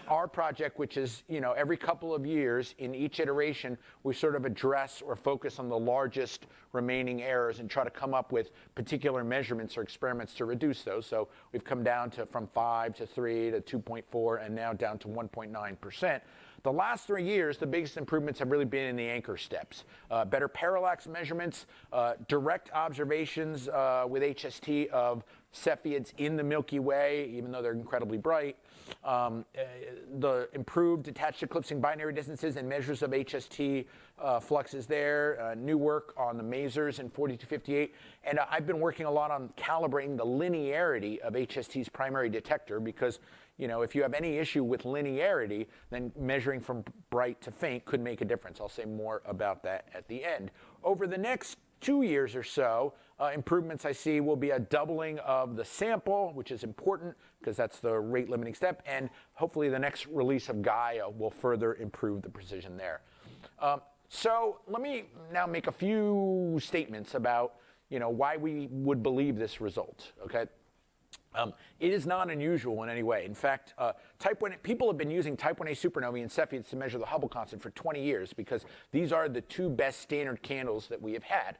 B: our project, which is, every couple of years in each iteration, we sort of address or focus on the largest remaining errors and try to come up with particular measurements or experiments to reduce those. So we've come down from 5 to 3 to 2.4 and now down to 1.9%. The last 3 years, the biggest improvements have really been in the anchor steps. Better parallax measurements, direct observations with HST of Cepheids in the Milky Way, even though they're incredibly bright. the improved detached eclipsing binary distances and measures of HST fluxes there, new work on the masers in 4258, and I've been working a lot on calibrating the linearity of HST's primary detector because, you know, if you have any issue with linearity, then measuring from bright to faint could make a difference. I'll say more about that at the end. Over the next 2 years or so, improvements I see will be a doubling of the sample, which is important because that's the rate limiting step, and hopefully the next release of Gaia will further improve the precision there. So let me now make a few statements about, you know, why we would believe this result, okay? It is not unusual in any way. In fact, people have been using type 1a supernovae and Cepheids to measure the Hubble constant for 20 years because these are the two best standard candles that we have had.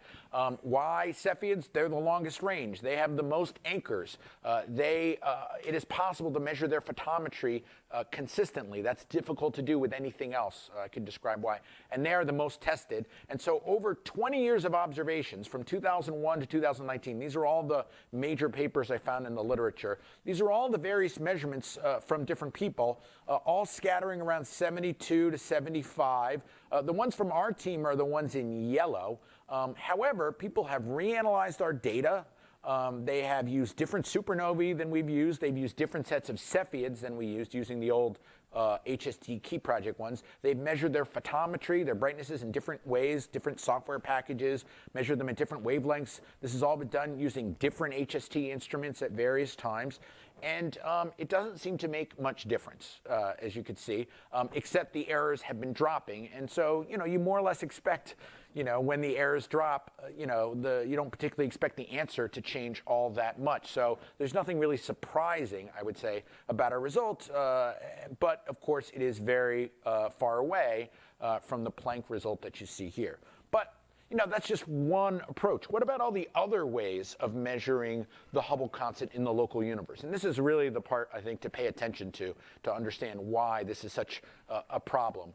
B: Why Cepheids? They're the longest range. They have the most anchors. It is possible to measure their photometry consistently. That's difficult to do with anything else. I could describe why. And they are the most tested. And so over 20 years of observations from 2001 to 2019, these are all the major papers I found in the literature. These are all the various measurements from different people, all scattering around 72 to 75. The ones from our team are the ones in yellow. However, people have reanalyzed our data. They have used different supernovae than we've used. They've used different sets of Cepheids than we used using the old HST Key Project ones. They've measured their photometry, their brightnesses in different ways, different software packages, measured them at different wavelengths. This has all been done using different HST instruments at various times. And it doesn't seem to make much difference, as you can see, except the errors have been dropping. And so, you know, you more or less expect, you know, when the errors drop, you know, you don't particularly expect the answer to change all that much. So there's nothing really surprising, I would say, about our result. But of course, it is very far away from the Planck result that you see here. But you know, that's just one approach. What about all the other ways of measuring the Hubble constant in the local universe? And this is really the part, I think, to pay attention to understand why this is such a problem.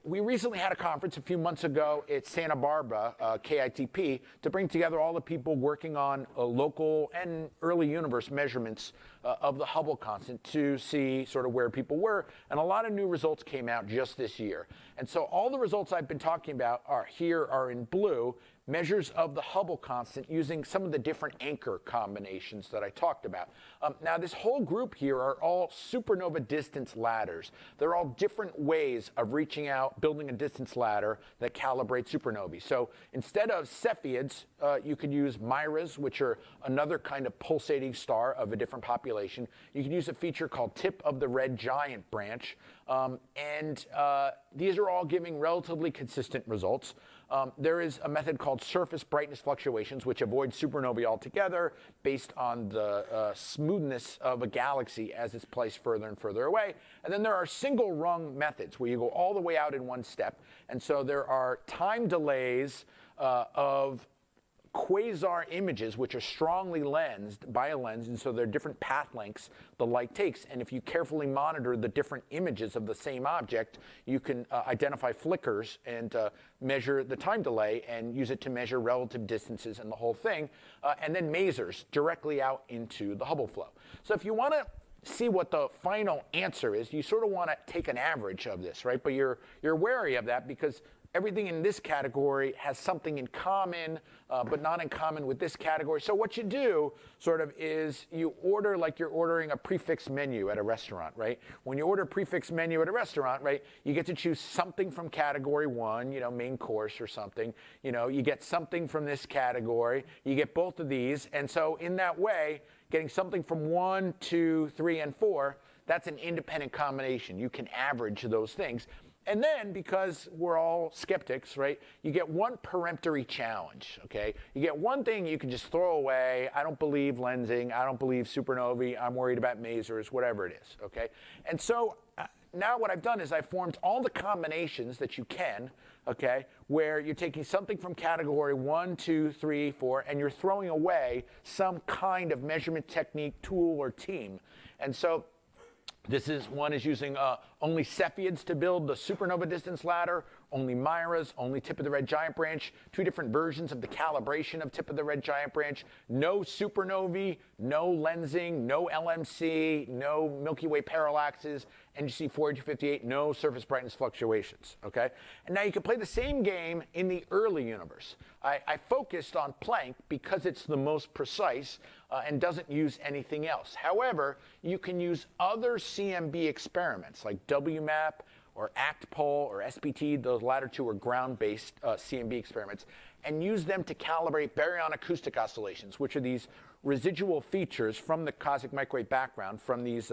B: We recently had a conference a few months ago at Santa Barbara, KITP, to bring together all the people working on local and early universe measurements of the Hubble constant to see sort of where people were. And a lot of new results came out just this year. And so all the results I've been talking about are in blue, measures of the Hubble constant using some of the different anchor combinations that I talked about. Now, this whole group here are all supernova distance ladders. They're all different ways of reaching out, building a distance ladder that calibrates supernovae. So instead of Cepheids, you could use Miras, which are another kind of pulsating star of a different population. You can use a feature called tip of the red giant branch. These are all giving relatively consistent results. There is a method called surface brightness fluctuations, which avoids supernovae altogether based on the smoothness of a galaxy as it's placed further and further away. And then there are single rung methods where you go all the way out in one step. And so there are time delays of quasar images, which are strongly lensed by a lens, and so there are different path lengths the light takes. And if you carefully monitor the different images of the same object, you can identify flickers and measure the time delay and use it to measure relative distances and the whole thing. And then masers directly out into the Hubble flow. So if you want to see what the final answer is, you sort of want to take an average of this, right? But you're wary of that because everything in this category has something in common, but not in common with this category. So what you do sort of is you order like you're ordering a prefix menu at a restaurant, right? When you order a prefix menu at a restaurant, right, you get to choose something from category 1, you know, main course or something. You know, you get something from this category. You get both of these. And so in that way, getting something from 1, 2, 3, and 4, that's an independent combination. You can average those things. And then, because we're all skeptics, right, you get one peremptory challenge, okay? You get one thing you can just throw away. I don't believe lensing. I don't believe supernovae. I'm worried about masers, whatever it is, okay? And so now what I've done is I've formed all the combinations that you can, okay, where you're taking something from category 1, 2, 3, 4, and you're throwing away some kind of measurement technique, tool, or team. And so one is using only Cepheids to build the supernova distance ladder, only Miras, only tip of the red giant branch, 2 different versions of the calibration of tip of the red giant branch, no supernovae, no lensing, no LMC, no Milky Way parallaxes, NGC 48258, no surface brightness fluctuations, okay? And now you can play the same game in the early universe. I focused on Planck because it's the most precise and doesn't use anything else. However, you can use other CMB experiments like WMAP or ACTPol or SPT, those latter 2 are ground-based CMB experiments, and use them to calibrate baryon acoustic oscillations, which are these residual features from the cosmic microwave background, from these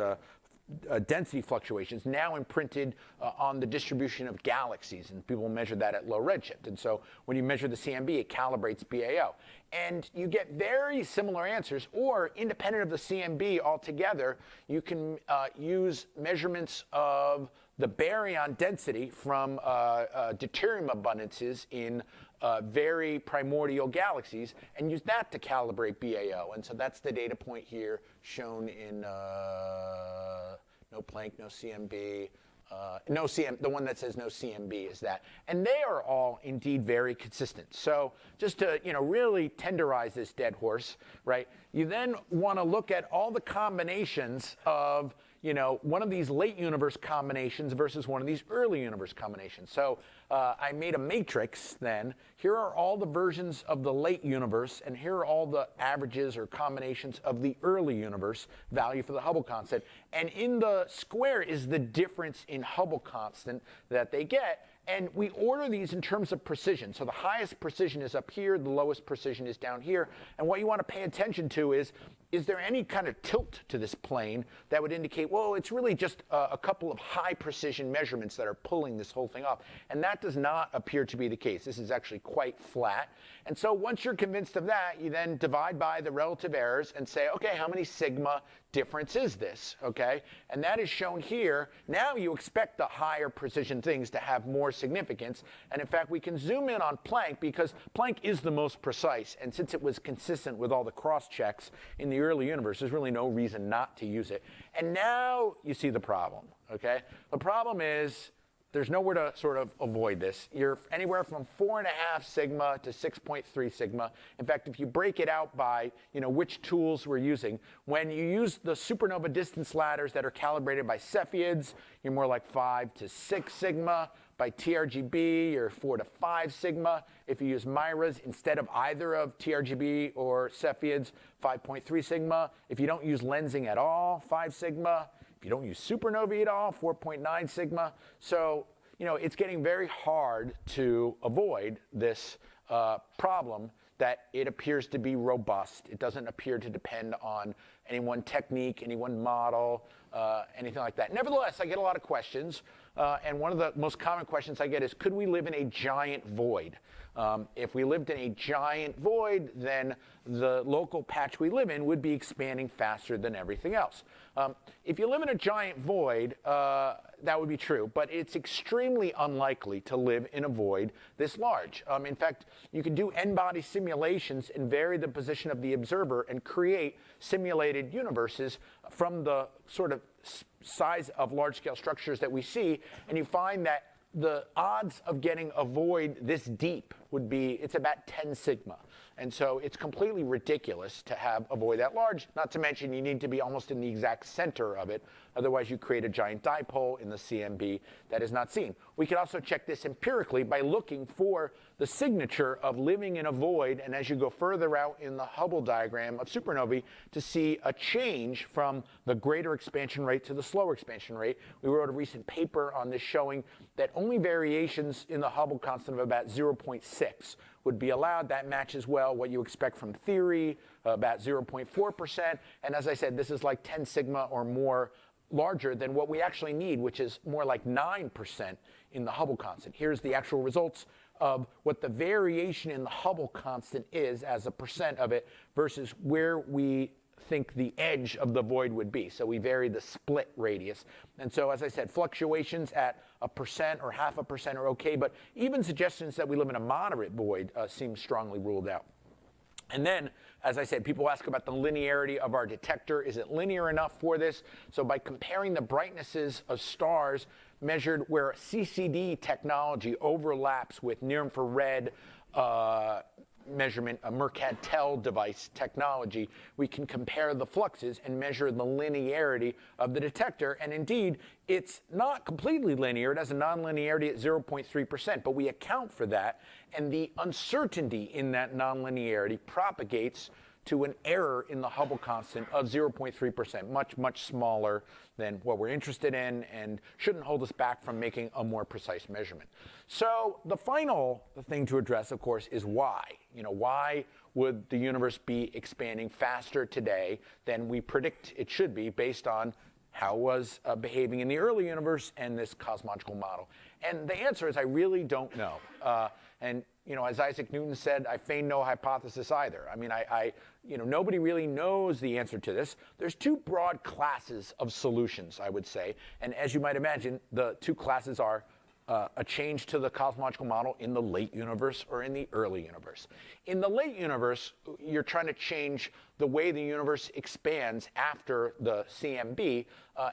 B: density fluctuations now imprinted on the distribution of galaxies, and people measure that at low redshift. And so when you measure the CMB, it calibrates BAO. And you get very similar answers, or independent of the CMB altogether, you can use measurements of the baryon density from deuterium abundances in very primordial galaxies and use that to calibrate BAO. And so that's the data point here shown in no Planck, no CMB. The one that says no CMB is that. And they are all indeed very consistent. So just to really tenderize this dead horse, right, you then want to look at all the combinations of one of these late universe combinations versus one of these early universe combinations. So I made a matrix then. Here are all the versions of the late universe, and here are all the averages or combinations of the early universe value for the Hubble constant. And in the square is the difference in Hubble constant that they get. And we order these in terms of precision. So the highest precision is up here, the lowest precision is down here. And what you want to pay attention to is there any kind of tilt to this plane that would indicate, well, it's really just a couple of high precision measurements that are pulling this whole thing off? And that does not appear to be the case. This is actually quite flat. And so once you're convinced of that, you then divide by the relative errors and say, okay, how many sigma difference is this, okay? And that is shown here. Now you expect the higher precision things to have more significance. And in fact, we can zoom in on Planck because Planck is the most precise. And since it was consistent with all the cross checks in the early universe, there's really no reason not to use it. And now you see the problem, okay? The problem is there's nowhere to sort of avoid this. You're anywhere from 4.5 sigma to 6.3 sigma. In fact, if you break it out by which tools we're using, when you use the supernova distance ladders that are calibrated by Cepheids, you're more like 5 to 6 sigma. By TRGB, you're 4 to 5 sigma. If you use Miras instead of either of TRGB or Cepheids, 5.3 sigma. If you don't use lensing at all, 5 sigma. If you don't use supernovae at all, 4.9 sigma. So, it's getting very hard to avoid this problem that it appears to be robust. It doesn't appear to depend on any one technique, any one model, anything like that. Nevertheless, I get a lot of questions. And one of the most common questions I get is, could we live in a giant void? If we lived in a giant void, then the local patch we live in would be expanding faster than everything else. If you live in a giant void, that would be true, but it's extremely unlikely to live in a void this large. In fact, you can do n-body simulations and vary the position of the observer and create simulated universes from the sort of size of large-scale structures that we see, and you find that the odds of getting a void this deep would be, it's about 10 sigma. And so it's completely ridiculous to have a void that large, not to mention you need to be almost in the exact center of it. Otherwise, you create a giant dipole in the CMB that is not seen. We can also check this empirically by looking for the signature of living in a void, and as you go further out in the Hubble diagram of supernovae, to see a change from the greater expansion rate to the slower expansion rate. We wrote a recent paper on this showing that only variations in the Hubble constant of about 0.6 would be allowed. That matches well what you expect from theory, about 0.4%. And as I said, this is like 10 sigma or more larger than what we actually need, which is more like 9% in the Hubble constant. Here's the actual results of what the variation in the Hubble constant is as a percent of it versus where we think the edge of the void would be. So we vary the split radius. And so, as I said, fluctuations at 1% or 0.5% are okay, but even suggestions that we live in a moderate void seem strongly ruled out. And then as I said, people ask about the linearity of our detector. Is it linear enough for this? So by comparing the brightnesses of stars measured where CCD technology overlaps with near-infrared measurement, a Mercatel device technology, we can compare the fluxes and measure the linearity of the detector. And indeed, it's not completely linear. It has a nonlinearity at 0.3%, but we account for that. And the uncertainty in that nonlinearity propagates to an error in the Hubble constant of 0.3%, much, much smaller than what we're interested in and shouldn't hold us back from making a more precise measurement. So the final thing to address, of course, is why. Why would the universe be expanding faster today than we predict it should be based on how it was behaving in the early universe and this cosmological model? And the answer is I really don't know. And as Isaac Newton said, I feign no hypothesis either. I mean, nobody really knows the answer to this. There's two broad classes of solutions, I would say. And as you might imagine, the two classes are a change to the cosmological model in the late universe or in the early universe. In the late universe, you're trying to change the way the universe expands after the CMB.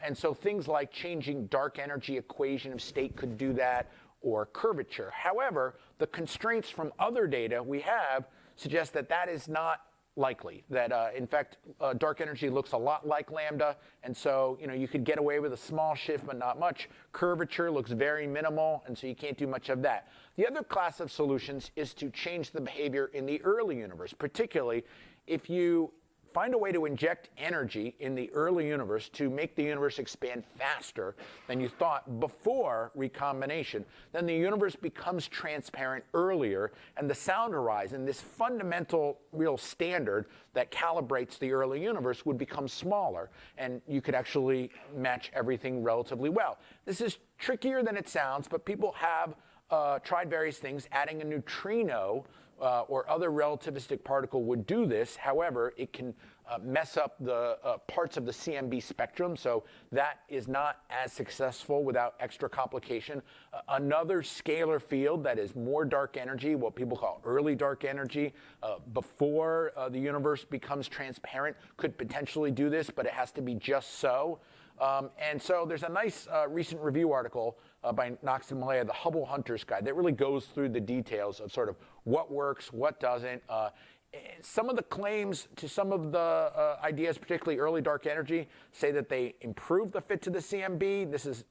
B: And so things like changing dark energy equation of state could do that, or curvature. However, the constraints from other data we have suggest that that is not likely. That in fact, dark energy looks a lot like lambda, and so you could get away with a small shift, but not much. Curvature looks very minimal, and so you can't do much of that. The other class of solutions is to change the behavior in the early universe, particularly if you find a way to inject energy in the early universe to make the universe expand faster than you thought before recombination, then the universe becomes transparent earlier, and the sound horizon, this fundamental real standard that calibrates the early universe, would become smaller, and you could actually match everything relatively well. This is trickier than it sounds, but people have tried various things. Adding a neutrino or other relativistic particle would do this. However, it can mess up the parts of the CMB spectrum, so that is not as successful without extra complication. Another scalar field that is more dark energy, what people call early dark energy, before the universe becomes transparent, could potentially do this, but it has to be just so. And so there's a nice recent review article by Knox and Malaya, the Hubble Hunter's Guide, that really goes through the details of sort of what works, what doesn't. Some of the claims to some of the ideas, particularly early dark energy, say that they improve the fit to the CMB. This is,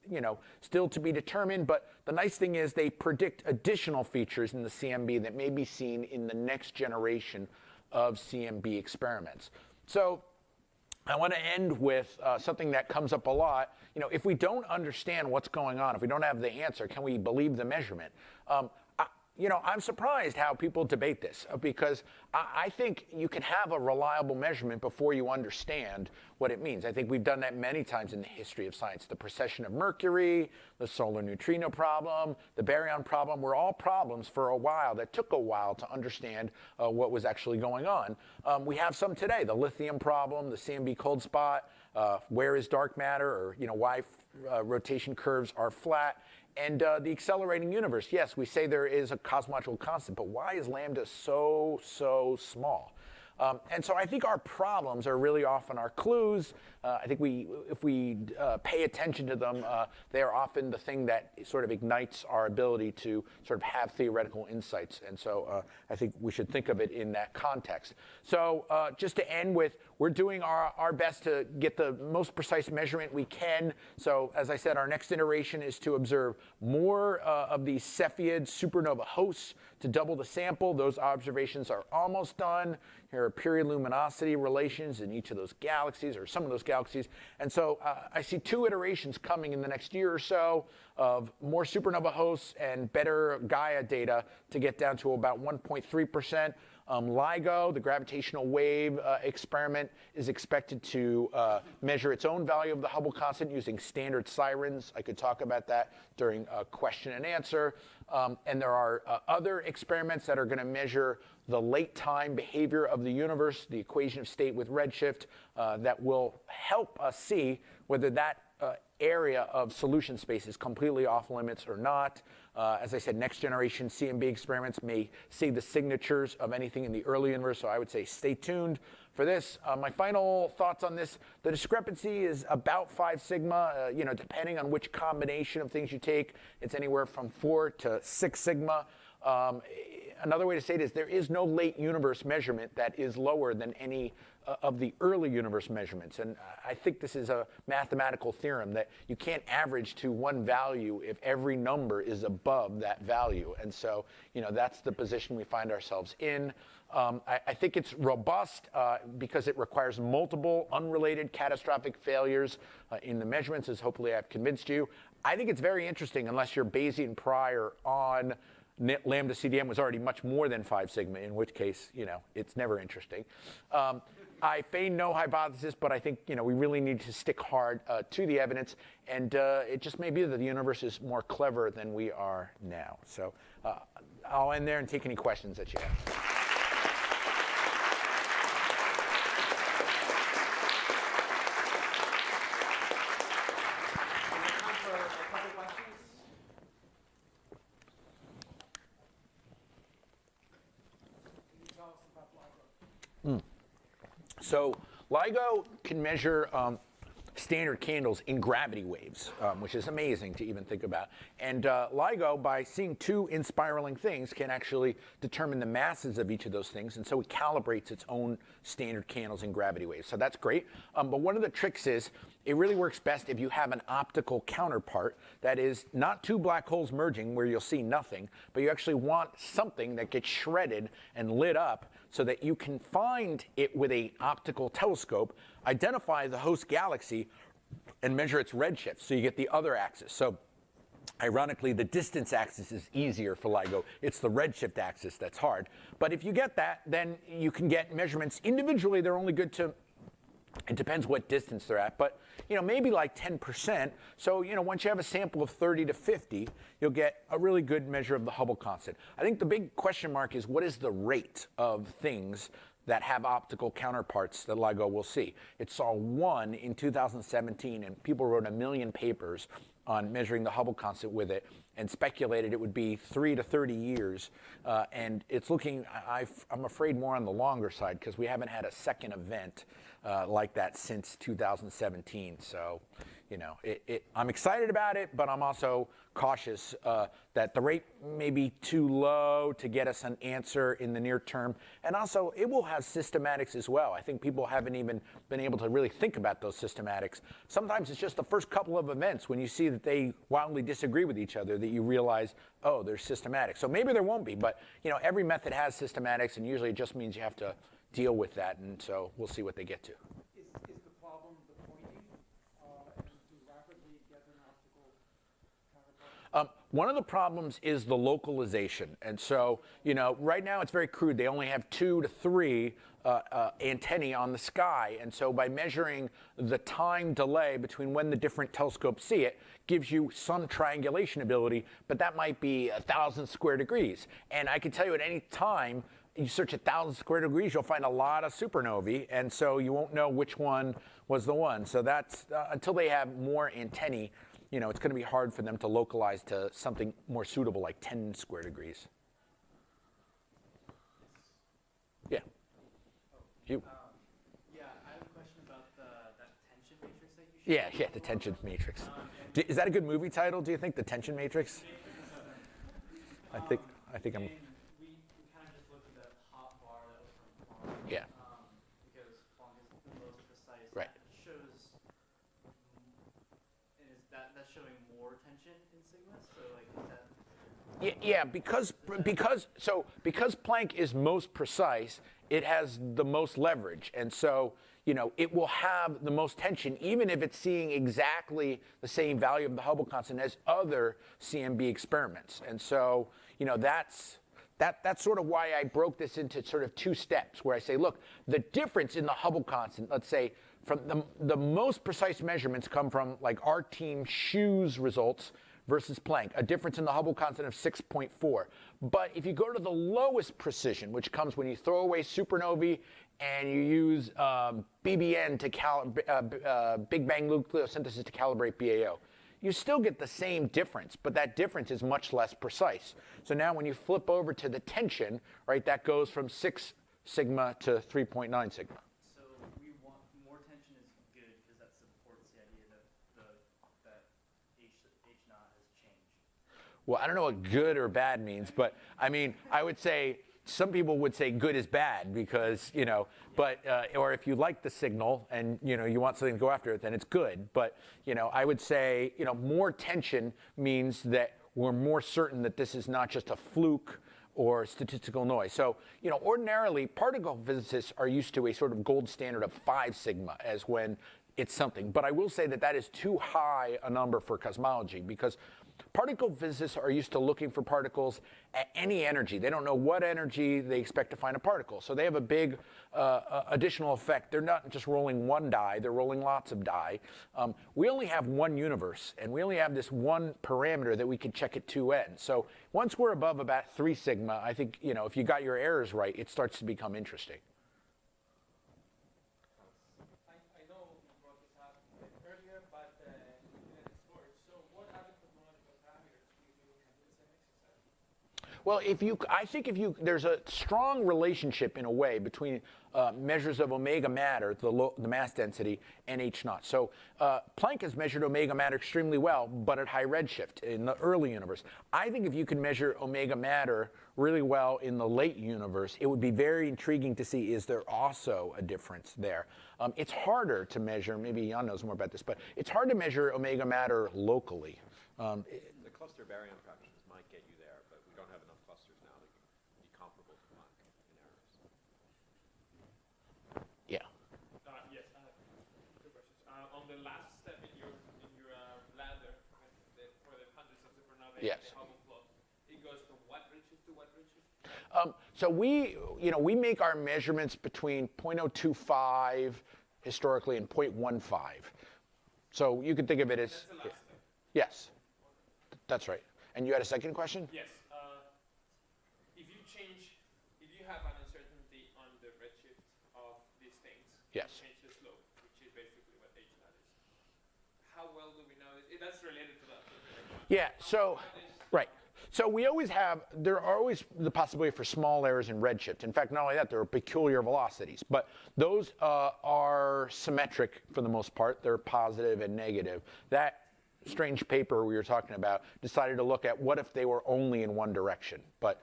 B: still to be determined. But the nice thing is they predict additional features in the CMB that may be seen in the next generation of CMB experiments. So I want to end with something that comes up a lot. If we don't understand what's going on, if we don't have the answer, can we believe the measurement? I'm surprised how people debate this, because I think you can have a reliable measurement before you understand what it means. I think we've done that many times in the history of science. The precession of Mercury, the solar neutrino problem, the baryon problem were all problems for a while that took a while to understand what was actually going on. We have some today, the lithium problem, the CMB cold spot, where is dark matter, or why rotation curves are flat. And the accelerating universe, yes, we say there is a cosmological constant, but why is lambda so small? And so I think our problems are really often our clues. I think if we pay attention to them, they are often the thing that sort of ignites our ability to sort of have theoretical insights. And so I think we should think of it in that context. So just to end with, we're doing our best to get the most precise measurement we can. So as I said, our next iteration is to observe more of these Cepheids supernova hosts to double the sample. Those observations are almost done. Here are period luminosity relations in each of those galaxies, or some of those galaxies. And so I see two iterations coming in the next year or so of more supernova hosts and better Gaia data to get down to about 1.3%. LIGO, the gravitational wave experiment, is expected to measure its own value of the Hubble constant using standard sirens. I could talk about that during question and answer. And there are other experiments that are going to measure the late time behavior of the universe, the equation of state with redshift, that will help us see whether that area of solution space is completely off limits or not. As I said, next generation CMB experiments may see the signatures of anything in the early universe, so I would say stay tuned for this. My final thoughts on this, the discrepancy is about 5 sigma, depending on which combination of things you take, it's anywhere from 4 to 6 sigma. Another way to say it is there is no late universe measurement that is lower than any of the early universe measurements. And I think this is a mathematical theorem that you can't average to one value if every number is above that value. And so, that's the position we find ourselves in. I think it's robust because it requires multiple unrelated catastrophic failures in the measurements, as hopefully I've convinced you. I think it's very interesting unless you're Bayesian prior on LambdaCDM was already much more than 5 sigma, in which case, it's never interesting. I feign no hypothesis, but I think, we really need to stick hard to the evidence, and it just may be that the universe is more clever than we are now. So I'll end there and take any questions that you have. So LIGO can measure standard candles in gravity waves, which is amazing to even think about. And LIGO, by seeing 2 inspiraling things, can actually determine the masses of each of those things. And so it calibrates its own standard candles in gravity waves. So that's great. But one of the tricks is it really works best if you have an optical counterpart that is not 2 black holes merging where you'll see nothing, but you actually want something that gets shredded and lit up so that you can find it with an optical telescope, identify the host galaxy, and measure its redshift, so you get the other axis. So ironically, the distance axis is easier for LIGO. It's the redshift axis that's hard. But if you get that, then you can get measurements individually. They're only good to, it depends what distance they're at, but maybe like 10%. So once you have a sample of 30 to 50, you'll get a really good measure of the Hubble constant. I think the big question mark is what is the rate of things that have optical counterparts that LIGO will see. It saw 1 in 2017, and people wrote 1 million papers on measuring the Hubble constant with it and speculated it would be 3 to 30 years. And it's looking, I'm afraid, more on the longer side because we haven't had a second event like that since 2017. So, I'm excited about it, but I'm also cautious that the rate may be too low to get us an answer in the near term. And also, it will have systematics as well. I think people haven't even been able to really think about those systematics. Sometimes it's just the first couple of events when you see that they wildly disagree with each other that you realize, oh, there's systematics. So maybe there won't be, but every method has systematics, and usually it just means you have to deal with that. And so we'll see what they get to.
C: Is the problem the pointing and to rapidly get an optical counterpart?
B: One of the problems is the localization. And so, right now it's very crude. They only have 2 to 3 antennae on the sky. And so by measuring the time delay between when the different telescopes see it, gives you some triangulation ability, but that might be 1,000 square degrees. And I can tell you at any time, you search 1,000 square degrees, you'll find a lot of supernovae, and so you won't know which one was the one. So that's, until they have more antennae, it's going to be hard for them to localize to something more suitable, like 10 square degrees. Yeah. You.
D: Yeah, I have a question about that tension matrix that you showed.
B: Yeah, the tension matrix. Is that a good movie title, do you think, the tension matrix? I think I'm...
D: We kind of just looked at that hot bar that was from Planck.
B: Yeah.
D: Because Planck is the most precise.
B: Right.
D: That shows, and is that's showing more tension in sigma? So is that?
B: Yeah, because Planck is most precise, it has the most leverage, and so it will have the most tension, even if it's seeing exactly the same value of the Hubble constant as other CMB experiments. And so that's sort of why I broke this into sort of 2 steps, where I say, look, the difference in the Hubble constant, let's say, from the most precise measurements come from like our team Shu's results versus Planck, a difference in the Hubble constant of 6.4. But if you go to the lowest precision, which comes when you throw away supernovae and you use BBN to Big Bang nucleosynthesis to calibrate BAO, you still get the same difference, but that difference is much less precise. So now when you flip over to the tension, right, that goes from 6 sigma to 3.9 sigma.
D: So we want more tension is good because that supports the idea that H naught has changed.
B: Well, I don't know what good or bad means, but I mean, I would say some people would say good is bad because, you know, but, or if you like the signal and, you know, you want something to go after it, then it's good. But, you know, I would say, you know, more tension means that we're more certain that this is not just a fluke or statistical noise. So, you know, ordinarily, particle physicists are used to a sort of gold standard of 5 sigma as when it's something. But I will say that that is too high a number for cosmology because particle physicists are used to looking for particles at any energy. They don't know what energy they expect to find a particle. So they have a big additional effect. They're not just rolling one die, they're rolling lots of die. We only have one universe, and we only have this one parameter that we can check at 2n. So once we're above about 3 sigma, I think, you know, if you got your errors right, it starts to become interesting.
C: I know you brought this up earlier, but in the storage. So what other cosmological parameters do you look at the same exercise?
B: Well, I think there's a strong relationship in a way between measures of omega matter, the mass density, and H naught. So Planck has measured omega matter extremely well, but at high redshift in the early universe. I think if you can measure omega matter really well in the late universe, it would be very intriguing to see, is there also a difference there? It's harder to measure, maybe Jan knows more about this, but it's hard to measure omega matter locally.
A: The cluster baryon fractions might get you there, but we don't have enough clusters now to be comparable to Planck in errors.
B: Yeah.
E: Yes, I have two questions. On the last step in your ladder, for the hundreds of supernovae,
B: Yes.
E: the Hubble plot, it goes from what redshift to what redshift?
B: So we make our measurements between 0.025 historically and 0.15. So you could think of it as,
E: That's the last step.
B: yes, that's right. And you had a second question?
E: Yes. If you have an uncertainty on the redshift of these things,
B: Yes.
E: you change the slope, which is basically what H naught is. How well do we know this? That's related to that.
B: Yeah, so, right. So we always have, there are always the possibility for small errors in redshift. In fact, not only that, there are peculiar velocities. But those are symmetric for the most part. They're positive and negative. That strange paper we were talking about decided to look at what if they were only in one direction. But,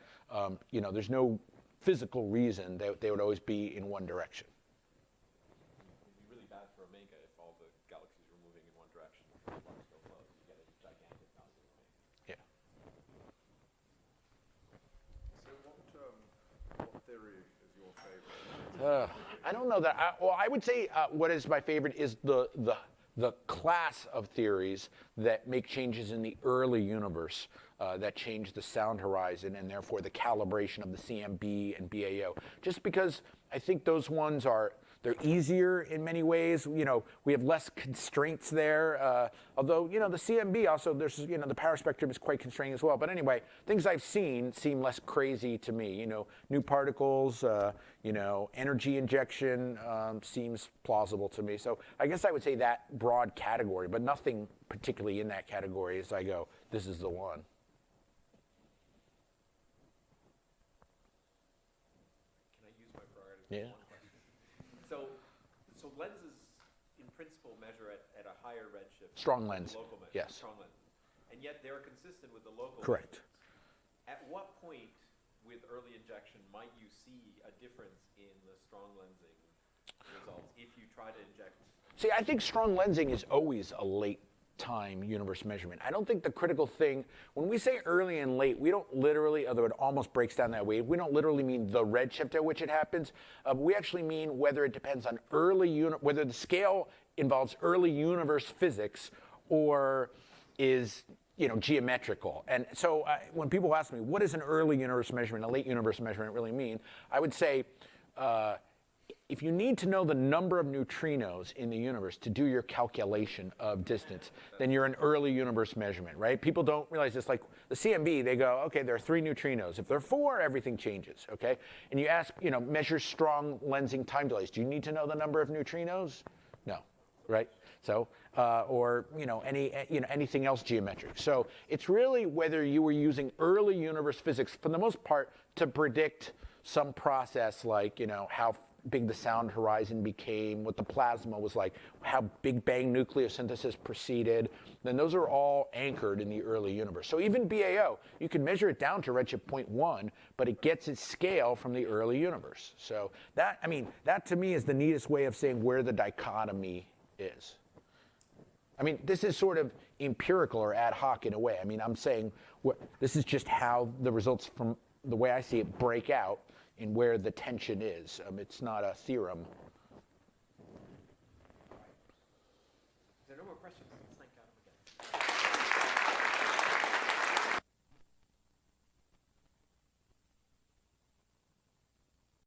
B: you know, there's no physical reason that they would always be in one direction.
A: It'd be really bad for omega if all the galaxies were moving in one direction. The flux go low, you get a gigantic value of omega.
B: Yeah.
F: So what theory is your favorite?
B: I don't know that. Well, I would say what is my favorite is the class of theories that make changes in the early universe that change the sound horizon and therefore the calibration of the CMB and BAO. Just because I think those ones they're easier in many ways. You know, we have less constraints there. Although, you know, the CMB also, there's, you know, the power spectrum is quite constrained as well. But anyway, things I've seen seem less crazy to me. You know, new particles, you know, energy injection seems plausible to me. So I guess I would say that broad category, but nothing particularly in that category as I go, this is the one.
A: Can I use my prerogative?
B: Yeah.
A: So lenses, in principle, measure at a higher redshift.
B: Strong
A: than
B: lens,
A: the local measure,
B: yes.
A: Strong lens. And yet they're consistent with the local
B: Correct.
A: measurements. At what point with early injection might you see a difference in the strong lensing results if you try to inject?
B: See, I think strong lensing is always a late time universe measurement. I don't think the critical thing, when we say early and late, we don't literally, although it almost breaks down that way, we don't literally mean the redshift at which it happens. We actually mean whether it depends on whether the scale involves early universe physics or is, you know, geometrical. And so when people ask me, what does an early universe measurement, a late universe measurement really mean? I would say if you need to know the number of neutrinos in the universe to do your calculation of distance, then you're an early universe measurement, right? People don't realize this. Like the CMB, they go, okay, there are 3 neutrinos. If there are 4, everything changes, okay? And you ask, measure strong lensing time delays. Do you need to know the number of neutrinos? No, right? So, or anything else geometric. So it's really whether you were using early universe physics, for the most part, to predict some process like, how big the sound horizon became, what the plasma was like, how Big Bang nucleosynthesis proceeded, then those are all anchored in the early universe. So even BAO, you can measure it down to redshift 0.1, but it gets its scale from the early universe. So that to me is the neatest way of saying where the dichotomy is. This is sort of empirical or ad hoc in a way. I'm saying this is just how the results from the way I see it break out in where the tension is. It's not a theorem.